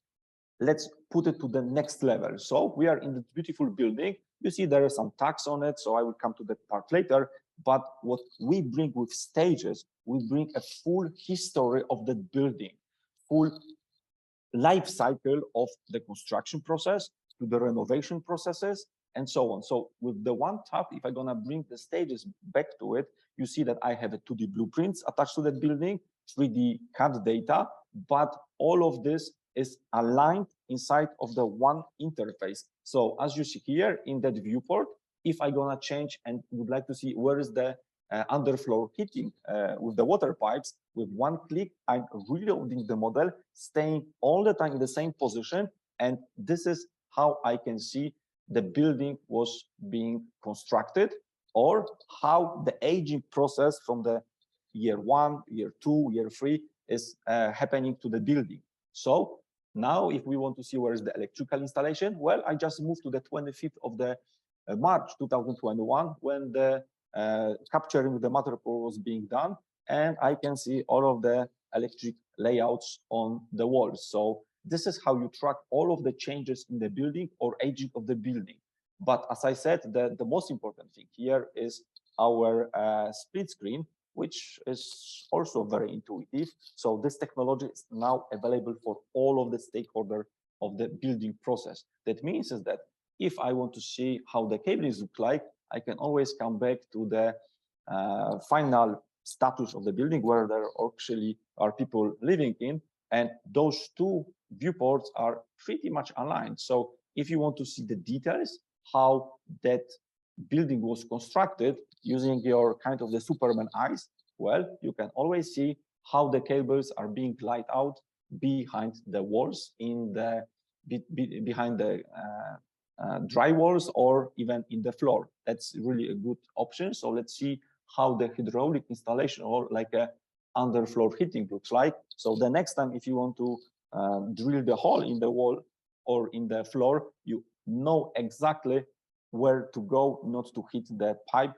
let's put it to the next level. So we are in the beautiful building. You see there are some tags on it, so I will come to that part later. But what we bring with Stages, we bring a full history of the building, full life cycle of the construction process to the renovation processes and so on. So with the one tab, if I'm gonna bring the Stages back to it, you see that I have a 2D blueprints attached to that building, 3D CAD data, but all of this is aligned inside of the one interface. So as you see here in that viewport, if I'm gonna change and would like to see where is the underfloor heating with the water pipes, with one click, I'm reloading the model, staying all the time in the same position. And this is how I can see the building was being constructed, or how the aging process from the year 1, year 2, year 3 is happening to the building. So now if we want to see where is the electrical installation, well, I just moved to the 25th of the March 2021 when the capturing with the Matterport was being done, and I can see all of the electric layouts on the walls. So this is how you track all of the changes in the building or aging of the building. But as I said, the most important thing here is our split screen, which is also very intuitive. So this technology is now available for all of the stakeholders of the building process. That means is that if I want to see how the cablings look like, I can always come back to the final status of the building where there actually are people living in, and those two viewports are pretty much aligned. So if you want to see the details, how that building was constructed using your kind of the Superman eyes, well, you can always see how the cables are being laid out behind the walls, in the behind the dry walls, or even in the floor. That's really a good option. So let's see how the hydraulic installation or like a underfloor heating looks like. So the next time, if you want to drill the hole in the wall or in the floor, you know exactly where to go not to hit the pipe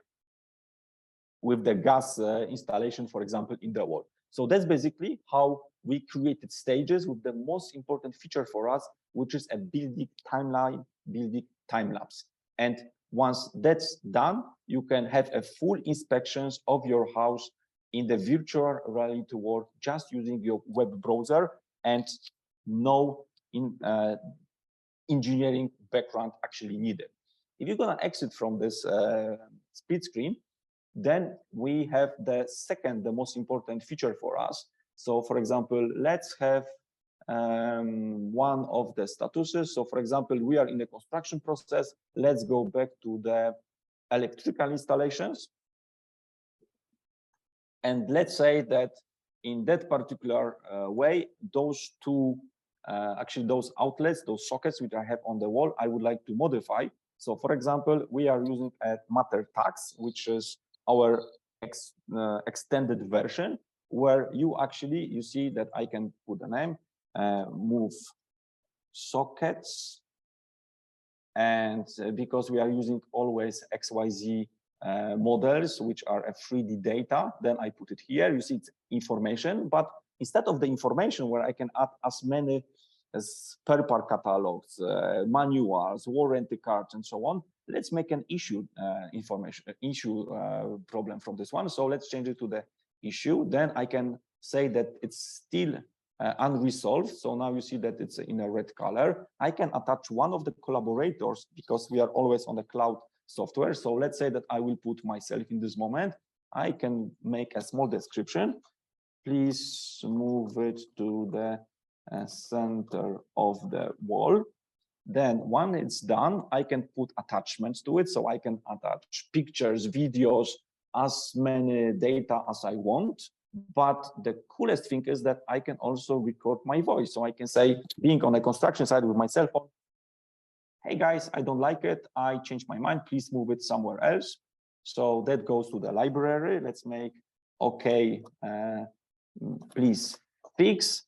with the gas installation, for example, in the wall. So that's basically how we created Stages with the most important feature for us, which is a building timeline, building time lapse. And once that's done, you can have a full inspections of your house in the virtual reality world just using your web browser, and no engineering background actually needed. If you're gonna exit from this split screen, then we have the second, the most important feature for us. So for example, let's have one of the statuses. So for example, we are in the construction process. Let's go back to the electrical installations. And let's say that in that particular way, those two, actually those outlets, those sockets which I have on the wall, I would like to modify. So for example, we are using a Matterport, which is our extended version, where you see that I can put a name, move sockets. And because we are using always XYZ models, which are a 3D data, then I put it here. You see it's information, but instead of the information where I can add as many as spare part catalogs, manuals, warranty cards, and so on, let's make an issue problem from this one. So let's change it to the issue. Then I can say that it's still unresolved. So now you see that it's in a red color. I can attach one of the collaborators because we are always on the cloud software. So let's say that I will put myself in this moment. I can make a small description. Please move it to the center of the wall. Then when it's done, I can put attachments to it. So I can attach pictures, videos, as many data as I want. But the coolest thing is that I can also record my voice. So I can say, being on a construction site with my cell phone, hey guys, I don't like it. I changed my mind. Please move it somewhere else. So that goes to the library. Let's make, okay, please fix.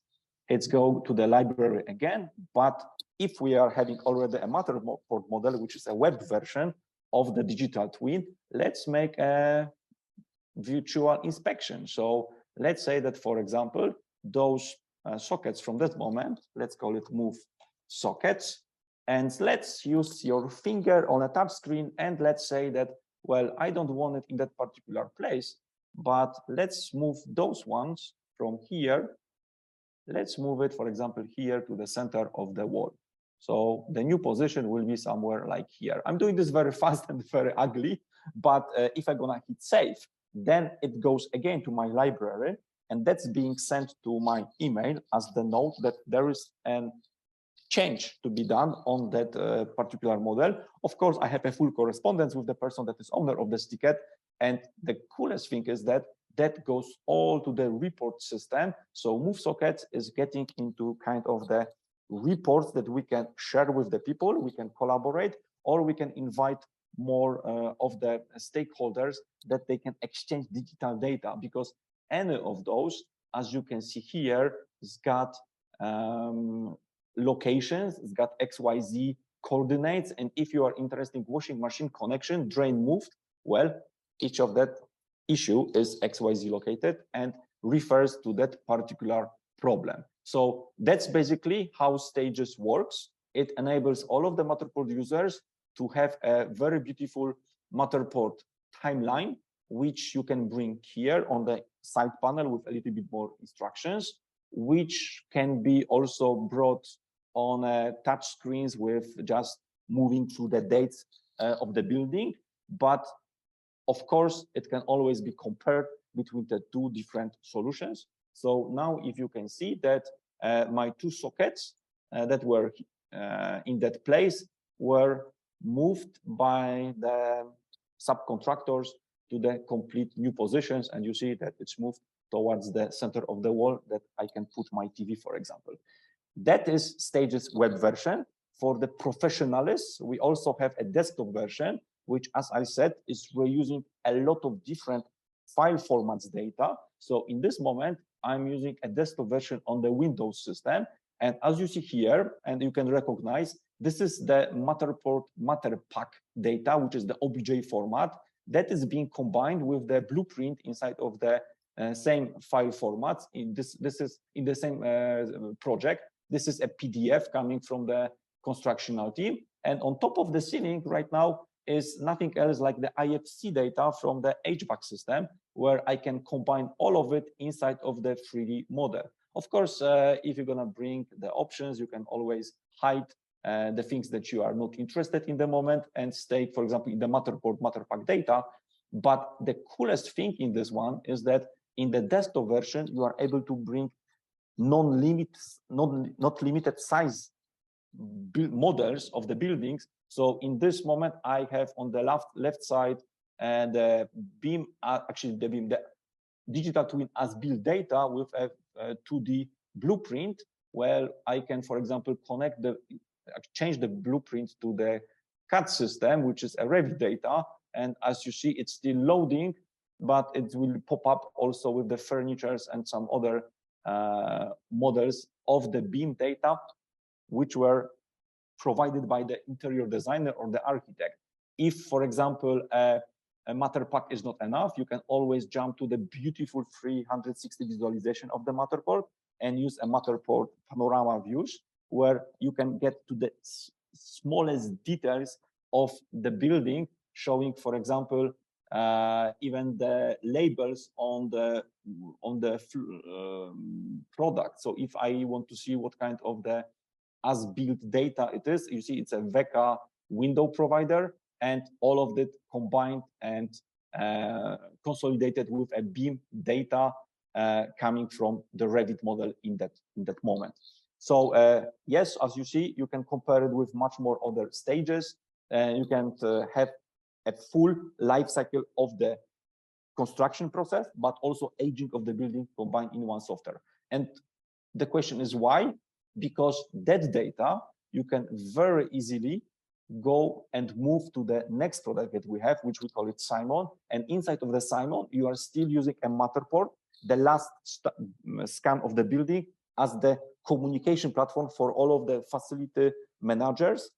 Let's go to the library again. But if we are having already a Matterport model, which is a web version of the digital twin, let's make a virtual inspection. So let's say that, for example, those sockets from that moment, let's call it move sockets. And let's use your finger on a touch screen. And let's say that, well, I don't want it in that particular place, but let's move those ones from here. Let's move it, for example, here to the center of the wall. So the new position will be somewhere like here. I'm doing this very fast and very ugly, but if I'm gonna hit save, then it goes again to my library, and that's being sent to my email as the note that there is an change to be done on that particular model. Of course, I have a full correspondence with the person that is owner of this ticket. And the coolest thing is that that goes all to the report system. So Move Sockets is getting into kind of the reports that we can share with the people, we can collaborate, or we can invite more of the stakeholders that they can exchange digital data, because any of those, as you can see here, has got locations, it's got XYZ coordinates. And if you are interested in washing machine connection, drain moved, well, each of that issue is XYZ located and refers to that particular problem. So that's basically how Stages works. It enables all of the Matterport users to have a very beautiful Matterport timeline, which you can bring here on the side panel with a little bit more instructions, which can be also brought on touch screens with just moving through the dates of the building. But of course, it can always be compared between the two different solutions. So now if you can see that my two sockets that were in that place were moved by the subcontractors to the complete new positions, and you see that it's moved towards the center of the wall that I can put my TV, for example. That is Stages web version. For the professionals, we also have a desktop version, which, as I said, is reusing a lot of different file formats data. So in this moment, I'm using a desktop version on the Windows system. And as you see here, and you can recognize, this is the Matterport Matterpack data, which is the OBJ format that is being combined with the blueprint inside of the same file formats. This is in the same project. This is a PDF coming from the constructional team. And on top of the ceiling right now is nothing else like the IFC data from the HVAC system, where I can combine all of it inside of the 3D model. Of course, if you're gonna bring the options, you can always hide the things that you are not interested in the moment and stay, for example, in the Matterport, Matterpack data. But the coolest thing in this one is that in the desktop version, you are able to bring not limited size models of the buildings. So in this moment, I have on the left side the BIM, the digital twin as built data with a 2D blueprint, where I can, for example, change the blueprint to the CAD system, which is a Revit data. And as you see, it's still loading, but it will pop up also with the furnitures and some other models of the BIM data, which were provided by the interior designer or the architect. If, for example, a Matterpack is not enough, you can always jump to the beautiful 360 visualization of the Matterport and use a Matterport panorama views, where you can get to the smallest details of the building, showing, for example, even the labels on the product. So if I want to see what kind of the as-built data it is, you see it's a VECA window provider, and all of it combined and consolidated with a BIM data coming from the Revit model in that moment. So yes, as you see, you can compare it with much more other stages. You can have a full life cycle of the construction process, but also aging of the building combined in one software. And the question is why? Because that data, you can very easily go and move to the next product that we have, which we call it Simon. And inside of the Simon, you are still using a Matterport, the last scan of the building, as the communication platform for all of the facility managers,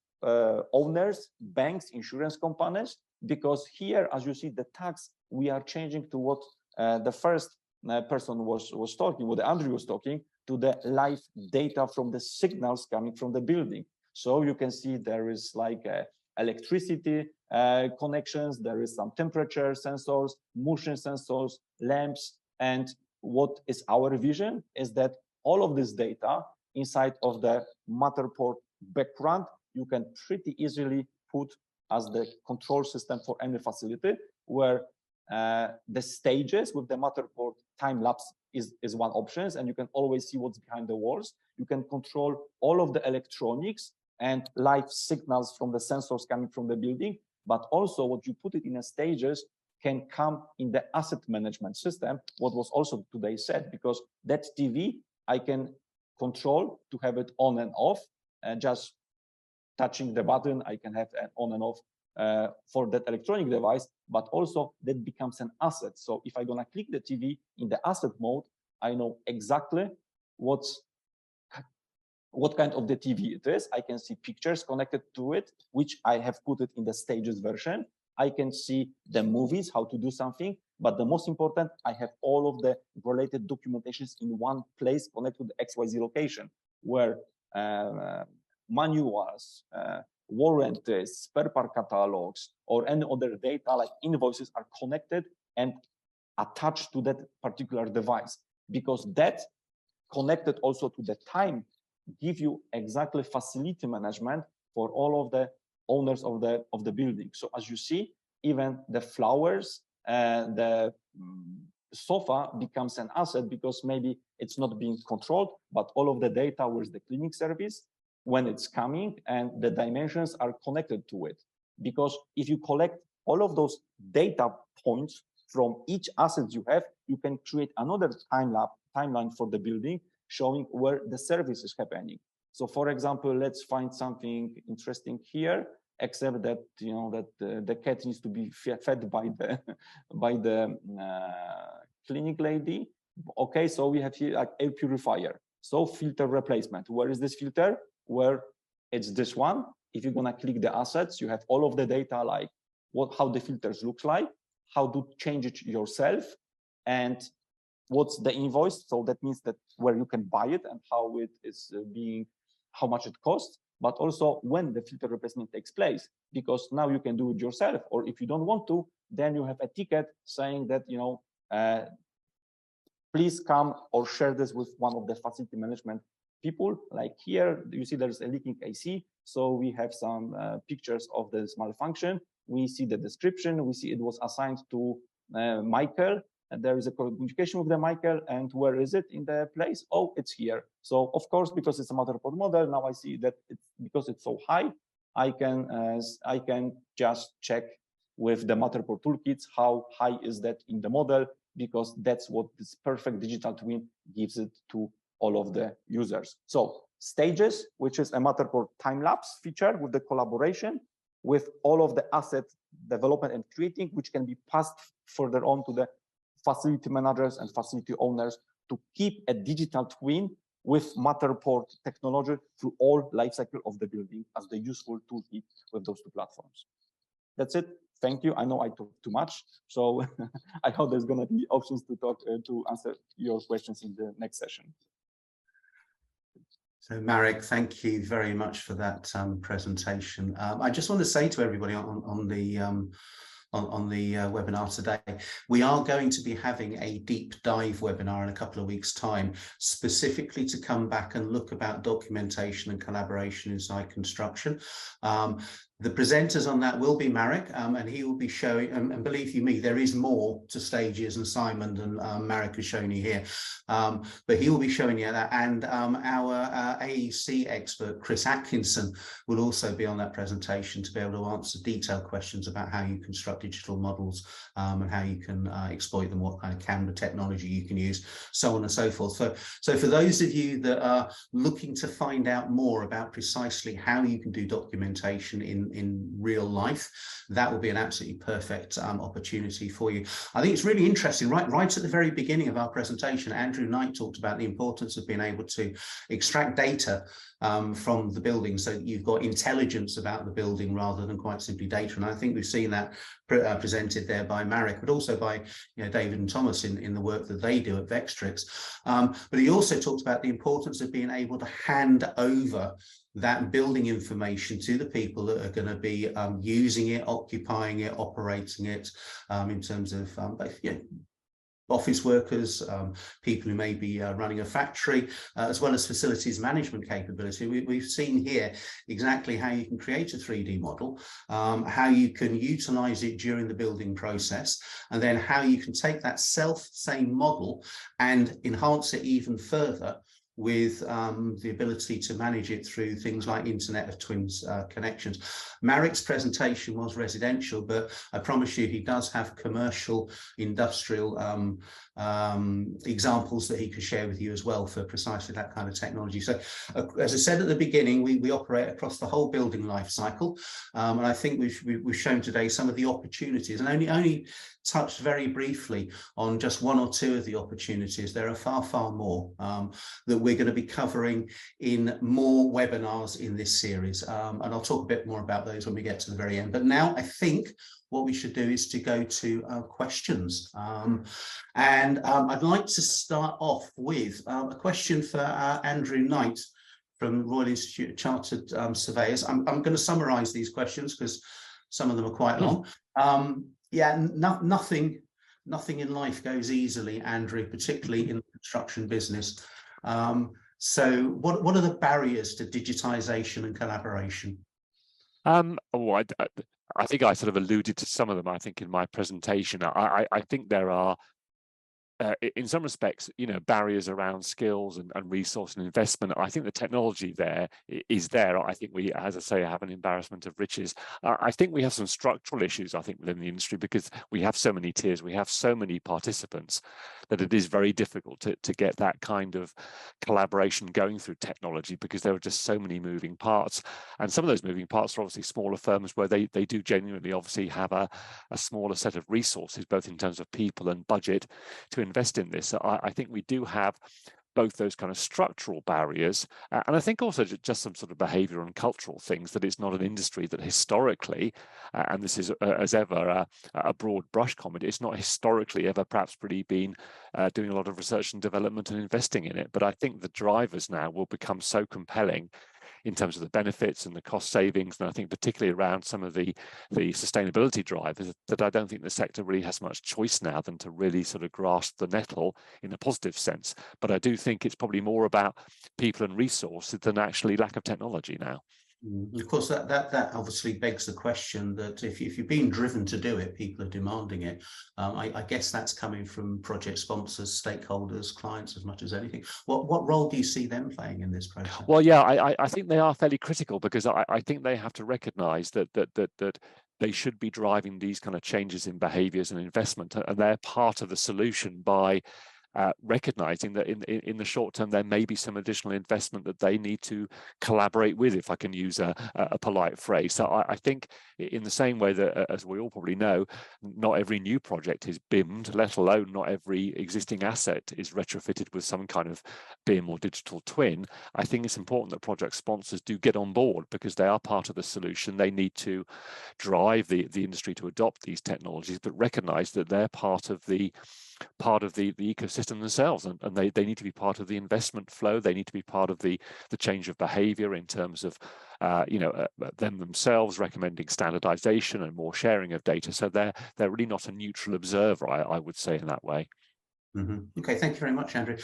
owners, banks, insurance companies, because here, as you see, the tags, we are changing to what the first person was talking, what Andrew was talking, to the live data from the signals coming from the building. So you can see there is like electricity connections, there is some temperature sensors, motion sensors, lamps, and what is our vision is that all of this data inside of the Matterport background, you can pretty easily put as the control system for any facility, where the stages with the Matterport time lapse is one option, and you can always see what's behind the walls. You can control all of the electronics and live signals from the sensors coming from the building, but also what you put it in a stages can come in the asset management system, what was also today said, because that TV I can control to have it on and off, and just touching the button, I can have an on and off for that electronic device, but also that becomes an asset. So if I'm gonna click the TV in the asset mode, I know exactly what kind of the TV it is. I can see pictures connected to it, which I have put it in the stages version. I can see the movies, how to do something, but the most important, I have all of the related documentations in one place connected to the XYZ location, where manuals, warranties, spare part catalogs, or any other data like invoices are connected and attached to that particular device, because that connected also to the time give you exactly facility management for all of the owners of the building. So as you see, even the flowers, the sofa becomes an asset, because maybe it's not being controlled, but all of the data with the cleaning service, when it's coming, and the dimensions are connected to it. Because if you collect all of those data points from each asset you have, you can create another timeline for the building, showing where the service is happening. So for example, let's find something interesting here, except that the cat needs to be fed by the cleaning lady. Okay, so we have here like air purifier. So filter replacement. Where is this filter? Where it's this one. If you're gonna click the assets, you have all of the data, like how the filters looks like, how to change it yourself, and what's the invoice. So that means that where you can buy it and how it is how much it costs, but also when the filter replacement takes place, because now you can do it yourself. Or if you don't want to, then you have a ticket saying that, please come or share this with one of the facility management people. Like here, you see there's a leaking AC. So we have some pictures of this malfunction. We see the description. We see it was assigned to Michael, and there is a communication with the Michael. And where is it in the place? Oh, it's here. So of course, because it's a Matterport model, now I see that because it's so high, I can just check with the Matterport toolkits how high is that in the model, because that's what this perfect digital twin gives it to all of the users. So stages, which is a Matterport time-lapse feature with the collaboration with all of the asset development and creating, which can be passed further on to the facility managers and facility owners to keep a digital twin with Matterport technology through all life cycle of the building as the useful toolkit with those two platforms. That's it. Thank you. I know I talked too much, so I hope there's going to be options to talk to answer your questions in the next session. So Marek, thank you very much for that presentation. I just want to say to everybody on the webinar today, we are going to be having a deep dive webinar in a couple of weeks' time, specifically to come back and look about documentation and collaboration inside construction. The presenters on that will be Marek, and he will be showing, and believe you me, there is more to stages, and Simon and Marek has shown you here, but he will be showing you that, and our AEC expert, Chris Atkinson, will also be on that presentation to be able to answer detailed questions about how you construct digital models and how you can exploit them, what kind of camera technology you can use, so on and so forth. So for those of you that are looking to find out more about precisely how you can do documentation in real life, that will be an absolutely perfect opportunity for you. I think it's really interesting, right at the very beginning of our presentation, Andrew Knight talked about the importance of being able to extract data from the building so that you've got intelligence about the building rather than quite simply data. And I think we've seen that presented there by Marek, but also by David and Thomas in the work that they do at Vectrix. But he also talked about the importance of being able to hand over that building information to the people that are going to be using it, occupying it, operating it, in terms of office workers, people who may be running a factory, as well as facilities management capability. We've seen here exactly how you can create a 3D model, how you can utilize it during the building process, and then how you can take that same model and enhance it even further with the ability to manage it through things like Internet of Twins connections. Marek's presentation was residential, but I promise you he does have commercial, industrial examples that he could share with you as well for precisely that kind of technology. So as I said at the beginning, we operate across the whole building life cycle, and I think we've shown today some of the opportunities, and only touched very briefly on just one or two of the opportunities. There are far more that we're going to be covering in more webinars in this series, and I'll talk a bit more about those when we get to the very end. But now I think what we should do is to go to questions, and I'd like to start off with a question for Andrew Knight from Royal Institute of Chartered Surveyors. I'm going to summarize these questions because some of them are quite long. Nothing in life goes easily, Andrew, particularly in the construction business. So what are the barriers to digitization and collaboration? I think I sort of alluded to some of them, I think, in my presentation. I think there are, in some respects, barriers around skills and resource and investment. I think the technology there is there. I think we, as I say, have an embarrassment of riches. I think we have some structural issues, I think, within the industry, because we have so many tiers, we have so many participants, that it is very difficult to get that kind of collaboration going through technology, because there are just so many moving parts. And some of those moving parts are obviously smaller firms where they do genuinely obviously have a smaller set of resources, both in terms of people and budget, to invest in this. I think we do have both those kind of structural barriers, and I think also just some sort of behavioral and cultural things, that it's not an industry that historically, and this is as ever a broad brush comment, it's not historically ever perhaps really been doing a lot of research and development and investing in it. But I think the drivers now will become so compelling in terms of the benefits and the cost savings, and I think particularly around some of the sustainability drivers, that I don't think the sector really has much choice now than to really sort of grasp the nettle in a positive sense. But I do think it's probably more about people and resources than actually lack of technology now. Of course, that obviously begs the question that if you're being driven to do it, people are demanding it. I guess that's coming from project sponsors, stakeholders, clients as much as anything. What role do you see them playing in this process? Well, yeah, I think they are fairly critical, because I think they have to recognise that they should be driving these kind of changes in behaviours and investment, and they're part of the solution by recognizing that in the short term there may be some additional investment that they need to collaborate with, if I can use a polite phrase. So I think in the same way that, as we all probably know, not every new project is BIMmed, let alone not every existing asset is retrofitted with some kind of BIM or digital twin. I think it's important that project sponsors do get on board, because they are part of the solution. They need to drive the industry to adopt these technologies, but recognize that they're part of the ecosystem themselves, and they need to be part of the investment flow. They need to be part of the change of behavior in terms of them themselves recommending standardization and more sharing of data. So they're really not a neutral observer, I would say, in that way. Okay, thank you very much, Andrew.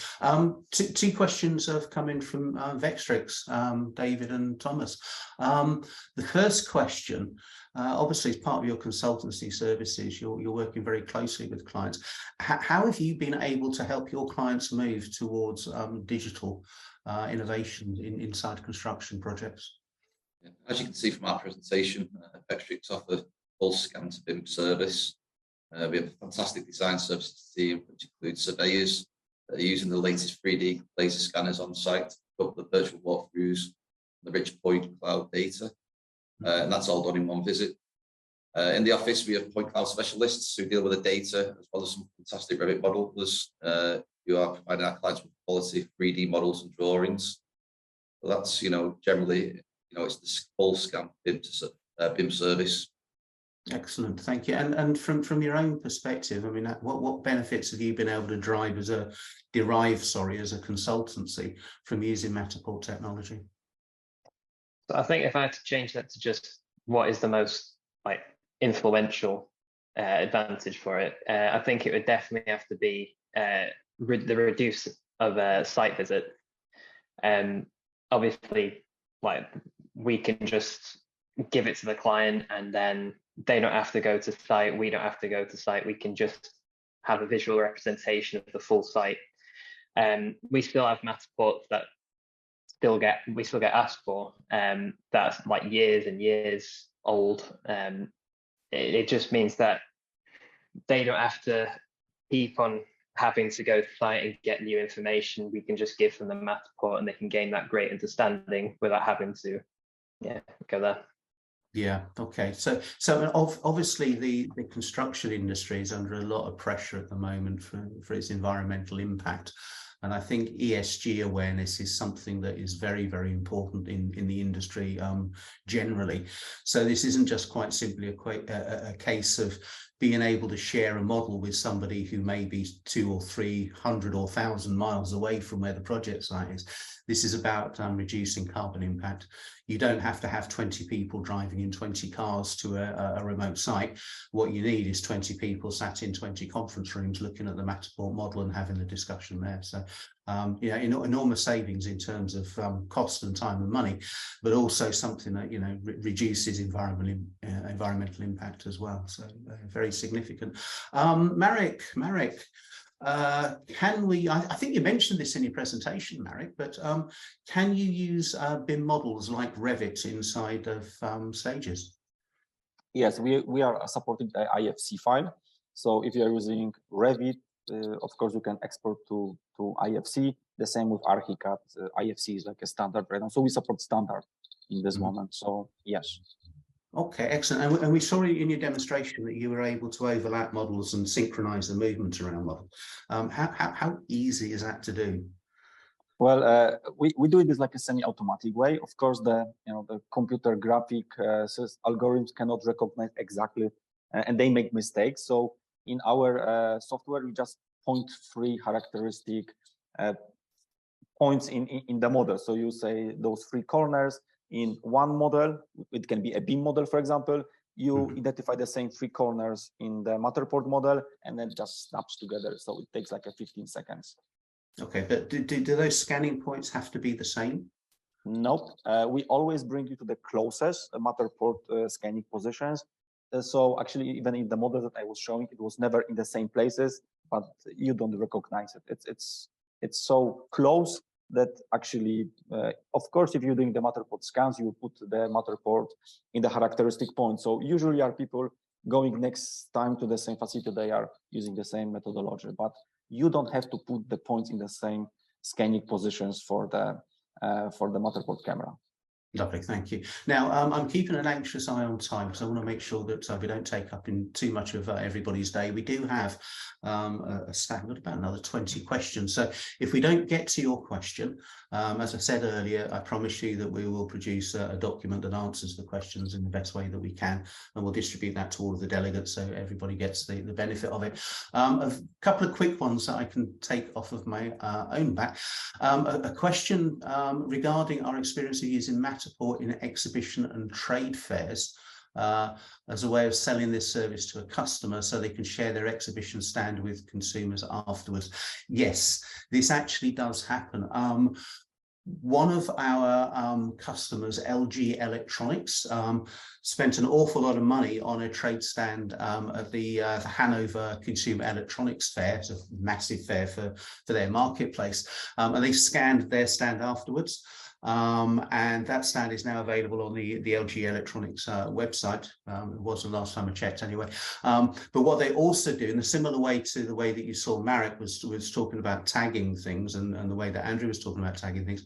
Two questions have come in from Vextrix, David and Thomas. The first question, obviously, as part of your consultancy services, you're working very closely with clients. How have you been able to help your clients move towards digital innovation inside construction projects? As you can see from our presentation, Vextrix offer full scan to BIM service. We have a fantastic design services team, which includes surveyors that are using the latest 3D laser scanners on site to put the virtual walkthroughs, the rich point cloud data, and that's all done in one visit. In the office, we have point cloud specialists who deal with the data, as well as some fantastic Revit modelers who are providing our clients with quality 3D models and drawings. So that's, generally, it's the full scan BIM service. Excellent, thank you. And from your own perspective, I mean, what benefits have you been able to derive as a consultancy from using Matterport technology? So I think if I had to change that to just what is the most influential advantage for it, I think it would definitely have to be the reduce of site visit. Obviously, we can just give it to the client, and then they don't have to go to site, we don't have to go to site, we can just have a visual representation of the full site. We still have Matterports that we still get asked for, that's years and years old. It just means that they don't have to keep on having to go to site and get new information. We can just give them the Matterport and they can gain that great understanding without having to go there. Yeah, okay. So obviously the construction industry is under a lot of pressure at the moment for its environmental impact. And I think ESG awareness is something that is very, very important in the industry generally. So this isn't just quite simply a case of being able to share a model with somebody who may be 200 or 300 or 1,000 miles away from where the project site is. This is about reducing carbon impact. You don't have to have 20 people driving in 20 cars to a remote site. What you need is 20 people sat in 20 conference rooms looking at the Matterport model and having a discussion there. So, enormous savings in terms of cost and time and money, but also something that, reduces environmental impact as well. So very significant. Marek, can we, I think you mentioned this in your presentation, Marek, but can you use BIM models like Revit inside of Stages? Yes, we are supporting the IFC file. So if you are using Revit, of course, you can export to IFC. The same with Archicad. IFC is like a standard right now. So we support standard in this moment. So yes. Okay, excellent. And we saw in your demonstration that you were able to overlap models and synchronize the movement around models. How easy is that to do? Well, we do it as like a semi-automatic way. Of course, the computer graphic algorithms cannot recognize exactly, and they make mistakes. So in our software, we just point 3 characteristic points in the model. So you say those 3 corners. In one model, it can be a beam model, for example, you identify the same 3 corners in the Matterport model, and then just snaps together. So it takes like 15 seconds. Okay, but do those scanning points have to be the same? Nope. We always bring you to the closest Matterport scanning positions. So actually, even in the model that I was showing, it was never in the same places, but you don't recognize it. It's so close that actually, of course, if you're doing the Matterport scans, you put the Matterport in the characteristic point. So usually are people going next time to the same facility, they are using the same methodology, but you don't have to put the points in the same scanning positions for the Matterport camera. Lovely, thank you. Now, I'm keeping an anxious eye on time because I want to make sure that we don't take up in too much of everybody's day. We do have a stack, we've got about another 20 questions. So if we don't get to your question, as I said earlier, I promise you that we will produce a document that answers the questions in the best way that we can, and we'll distribute that to all of the delegates so everybody gets the benefit of it. A couple of quick ones that I can take off of my own back. A question regarding our experience of using Matterport in exhibition and trade fairs as a way of selling this service to a customer so they can share their exhibition stand with consumers afterwards. Yes, this actually does happen. One of our customers, LG Electronics, spent an awful lot of money on a trade stand at the Hanover Consumer Electronics Fair. It's a massive fair for their marketplace, and they scanned their stand afterwards. And that stand is now available on the LG Electronics website. It was the last time I checked anyway. But what they also do, in a similar way to the way that you saw Marek was talking about tagging things, and the way that Andrew was talking about tagging things,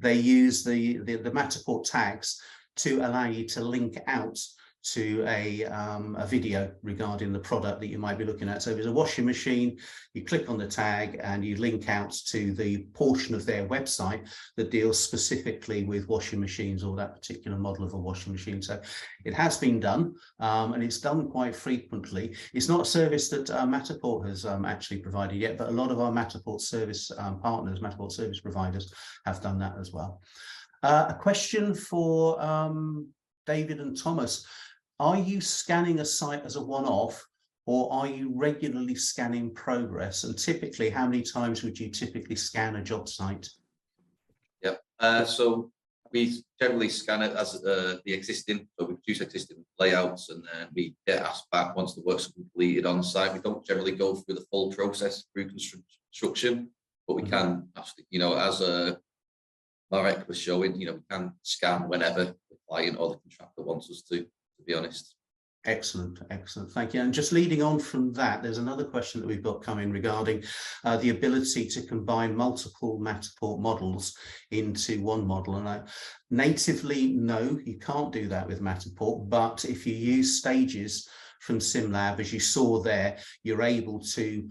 they use the Matterport tags to allow you to link out to a video regarding the product that you might be looking at. So if it's a washing machine, you click on the tag and you link out to the portion of their website that deals specifically with washing machines or that particular model of a washing machine. So it has been done, and it's done quite frequently. It's not a service that Matterport has actually provided yet, but a lot of our Matterport service partners, Matterport service providers, have done that as well. A question for David and Thomas. Are you scanning a site as a one-off, or are you regularly scanning progress? And typically, how many times would you typically scan a job site? Yep. So we generally scan it as the existing, so we produce existing layouts, and then we get asked back once the work's completed on site. We don't generally go through the full process through construction, but we can, you know, as Marek was showing, you know, we can scan whenever the client or the contractor wants us to be honest. Excellent, excellent. Thank you. And just leading on from that, there's another question that we've got coming regarding the ability to combine multiple Matterport models into one model. And natively, no, you can't do that with Matterport. But if you use stages from SimLab, as you saw there, you're able to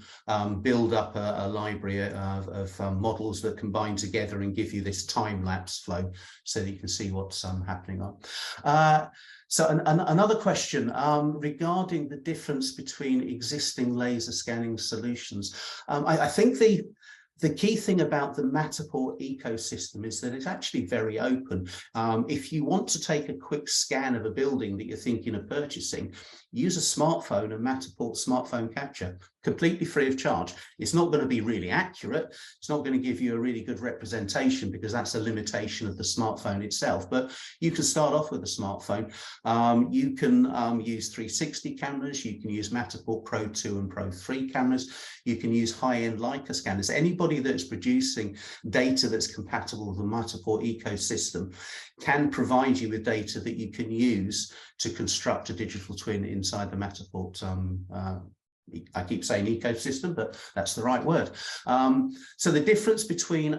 build up a library of models that combine together and give you this time-lapse flow so that you can see what's happening on. So another question regarding the difference between existing laser scanning solutions. I think the key thing about the Matterport ecosystem is that it's actually very open. If you want to take a quick scan of a building that you're thinking of purchasing, use a smartphone and Matterport smartphone capture, completely free of charge. It's not going to be really accurate. It's not going to give you a really good representation because that's a limitation of the smartphone itself. But you can start off with a smartphone. You can use 360 cameras. You can use Matterport Pro 2 and Pro 3 cameras. You can use high-end Leica scanners. Anybody that's producing data that's compatible with the Matterport ecosystem can provide you with data that you can use to construct a digital twin inside the Matterport I keep saying ecosystem, but that's the right word. So the difference between,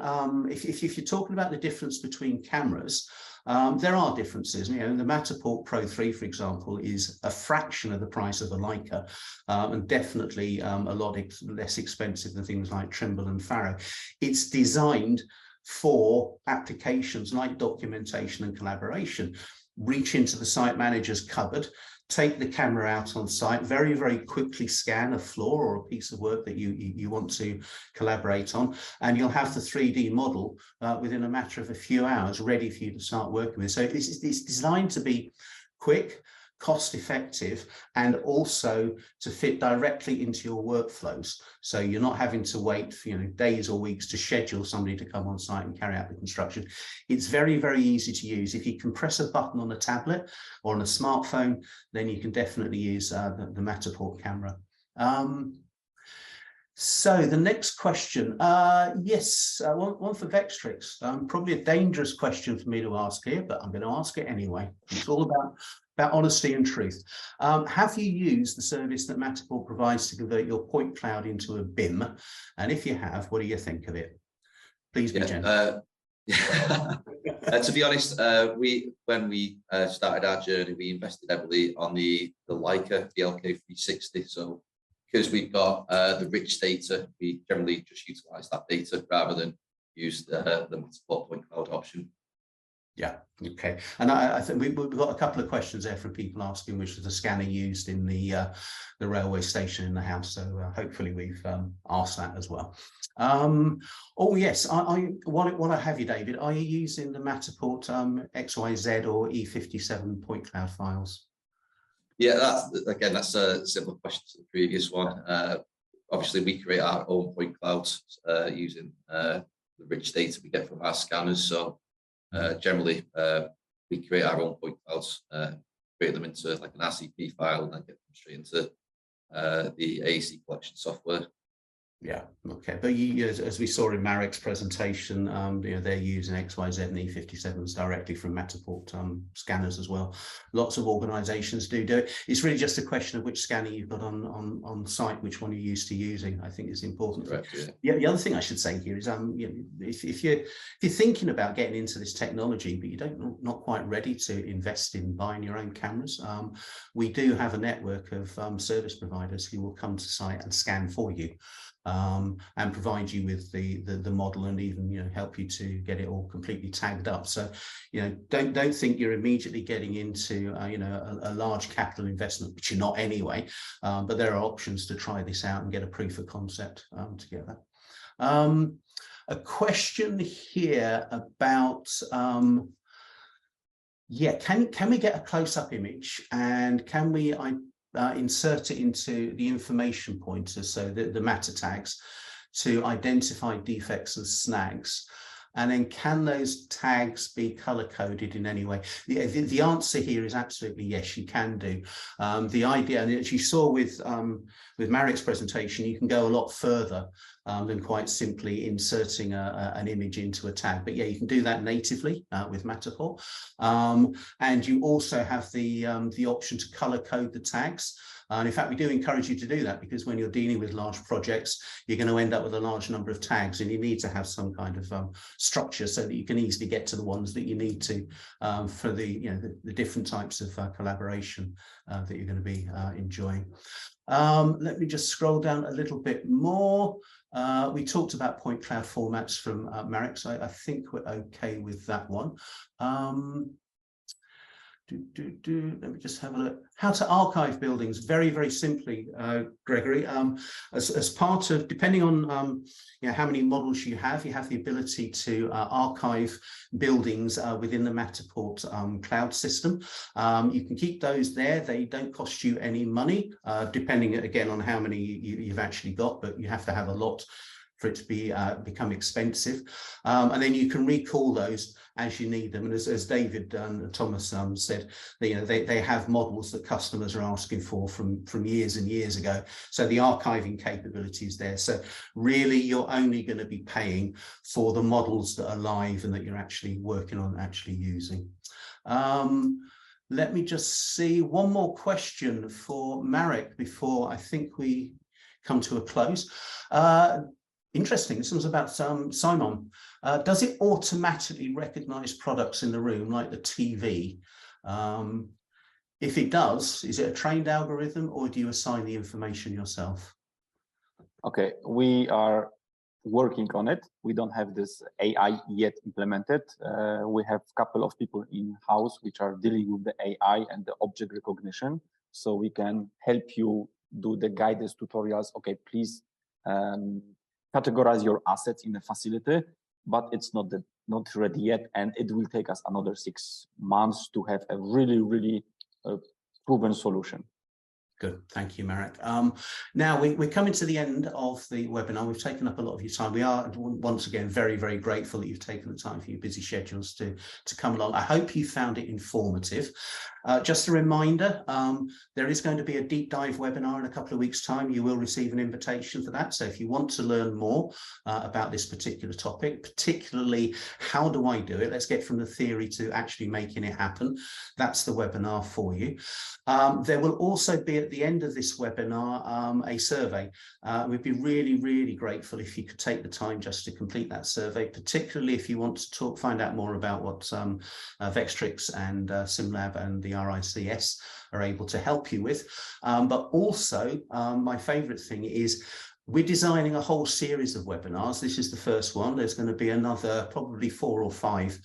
if you're talking about the difference between cameras, there are differences. You know, the Matterport Pro 3, for example, is a fraction of the price of a Leica, and definitely a lot less expensive than things like Trimble and Faro. It's designed for applications like documentation and collaboration. Reach into the site manager's cupboard, take the camera out on site, very, very quickly scan a floor or a piece of work that you want to collaborate on, and you'll have the 3D model within a matter of a few hours ready for you to start working with. So it's designed to be quick, cost effective, and also to fit directly into your workflows. So you're not having to wait for, days or weeks to schedule somebody to come on site and carry out the construction. It's very, very easy to use. If you can press a button on a tablet or on a smartphone, then you can definitely use the Matterport camera. So the next question, yes, one for Vectrix. Probably a dangerous question for me to ask here, but I'm going to ask it anyway. It's all about honesty and truth. Have you used the service that Matterport provides to convert your point cloud into a BIM? And if you have, what do you think of it? Please be gentle. To be honest, when we started our journey, we invested heavily on the Leica BLK 360. So because we've got the rich data, we generally just utilize that data rather than use the Matterport point cloud option. Yeah, okay. And I think we've got a couple of questions there from people asking which is the scanner used in the railway station in the house. So hopefully we've asked that as well. Oh yes, what I have you, David, are you using the Matterport XYZ or E57 point cloud files? Yeah, that's a similar question to the previous one. Obviously, we create our own point clouds using the rich data we get from our scanners. So generally, we create our own point clouds, create them into like an RCP file, and then get them straight into the AEC collection software. Yeah, okay. But as we saw in Marek's presentation, they're using XYZ and E57s directly from Matterport scanners as well. Lots of organisations do it. It's really just a question of which scanner you've got on site, which one you're used to using. I think is important. Correct, yeah. Yeah. The other thing I should say here is, if you're thinking about getting into this technology, but you're not quite ready to invest in buying your own cameras, we do have a network of service providers who will come to site and scan for you. And provide you with the model, and even help you to get it all completely tagged up. So don't think you're immediately getting into a large capital investment, which you're not anyway. But there are options to try this out and get a proof of concept together. A question here about can we get a close-up image, and can we insert it into the information pointers, so the matter tags, to identify defects and snags? And then can those tags be color coded in any way? The answer here is absolutely yes, you can do. The idea, and as you saw with Marek's presentation, you can go a lot further than quite simply inserting an image into a tag. But yeah, you can do that natively with Matterport. And you also have the option to color code the tags. And in fact, we do encourage you to do that, because when you're dealing with large projects, you're going to end up with a large number of tags, and you need to have some kind of structure so that you can easily get to the ones that you need to for the different types of collaboration that you're going to be enjoying. Let me just scroll down a little bit more. We talked about point cloud formats from Marek, so I think we're okay with that one. Let me just have a look. How to archive buildings, very, very simply, Gregory. As part of, depending on how many models you have the ability to archive buildings within the Matterport cloud system. You can keep those there. They don't cost you any money, depending again on how many you've actually got, but you have to have a lot for it to become expensive. And then you can recall those as you need them. And as David and Thomas said, they have models that customers are asking for from years and years ago. So the archiving capability is there. So really, you're only going to be paying for the models that are live and that you're actually working on, actually using. Let me just see one more question for Marek before I think we come to a close. Interesting. This one's about Simon. Does it automatically recognize products in the room, like the TV? If it does, is it a trained algorithm, or do you assign the information yourself? Okay, we are working on it. We don't have this AI yet implemented. We have a couple of people in-house which are dealing with the AI and the object recognition, so we can help you do the guidance tutorials. Okay, please categorize your assets in the facility, but it's not ready yet, and it will take us another 6 months to have a really proven solution. Good, thank you, Marek. Now we're coming to the end of the webinar. We've taken up a lot of your time. We are once again very, very grateful that you've taken the time for your busy schedules to come along. I hope you found it informative. Just a reminder, there is going to be a deep dive webinar in a couple of weeks' time. You will receive an invitation for that. So if you want to learn more about this particular topic, particularly how do I do it, let's get from the theory to actually making it happen. That's the webinar for you. There will also be at the end of this webinar a survey. We'd be really, really grateful if you could take the time just to complete that survey, particularly if you want to find out more about what Vectrix and SimLab and the RICS are able to help you with. But also, my favorite thing is we're designing a whole series of webinars. This is the first one. There's going to be another probably 4 or 5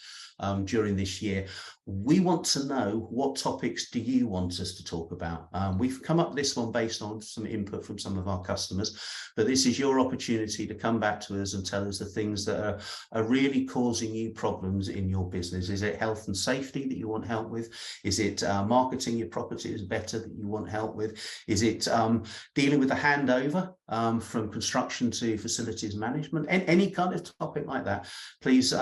during this year. We want to know, what topics do you want us to talk about? We've come up with this one based on some input from some of our customers, but this is your opportunity to come back to us and tell us the things that are really causing you problems in your business. Is it health and safety that you want help with? Is it marketing your properties better that you want help with? Is it dealing with the handover from construction to facilities management? Any kind of topic like that, please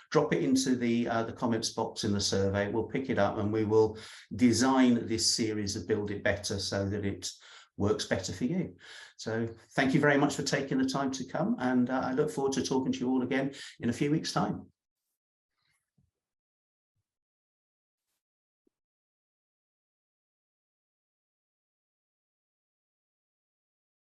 drop it into the comments box in the survey. We'll pick it up and we will design this series of Build It Better so that it works better for you. So thank you very much for taking the time to come, and I look forward to talking to you all again in a few weeks' time.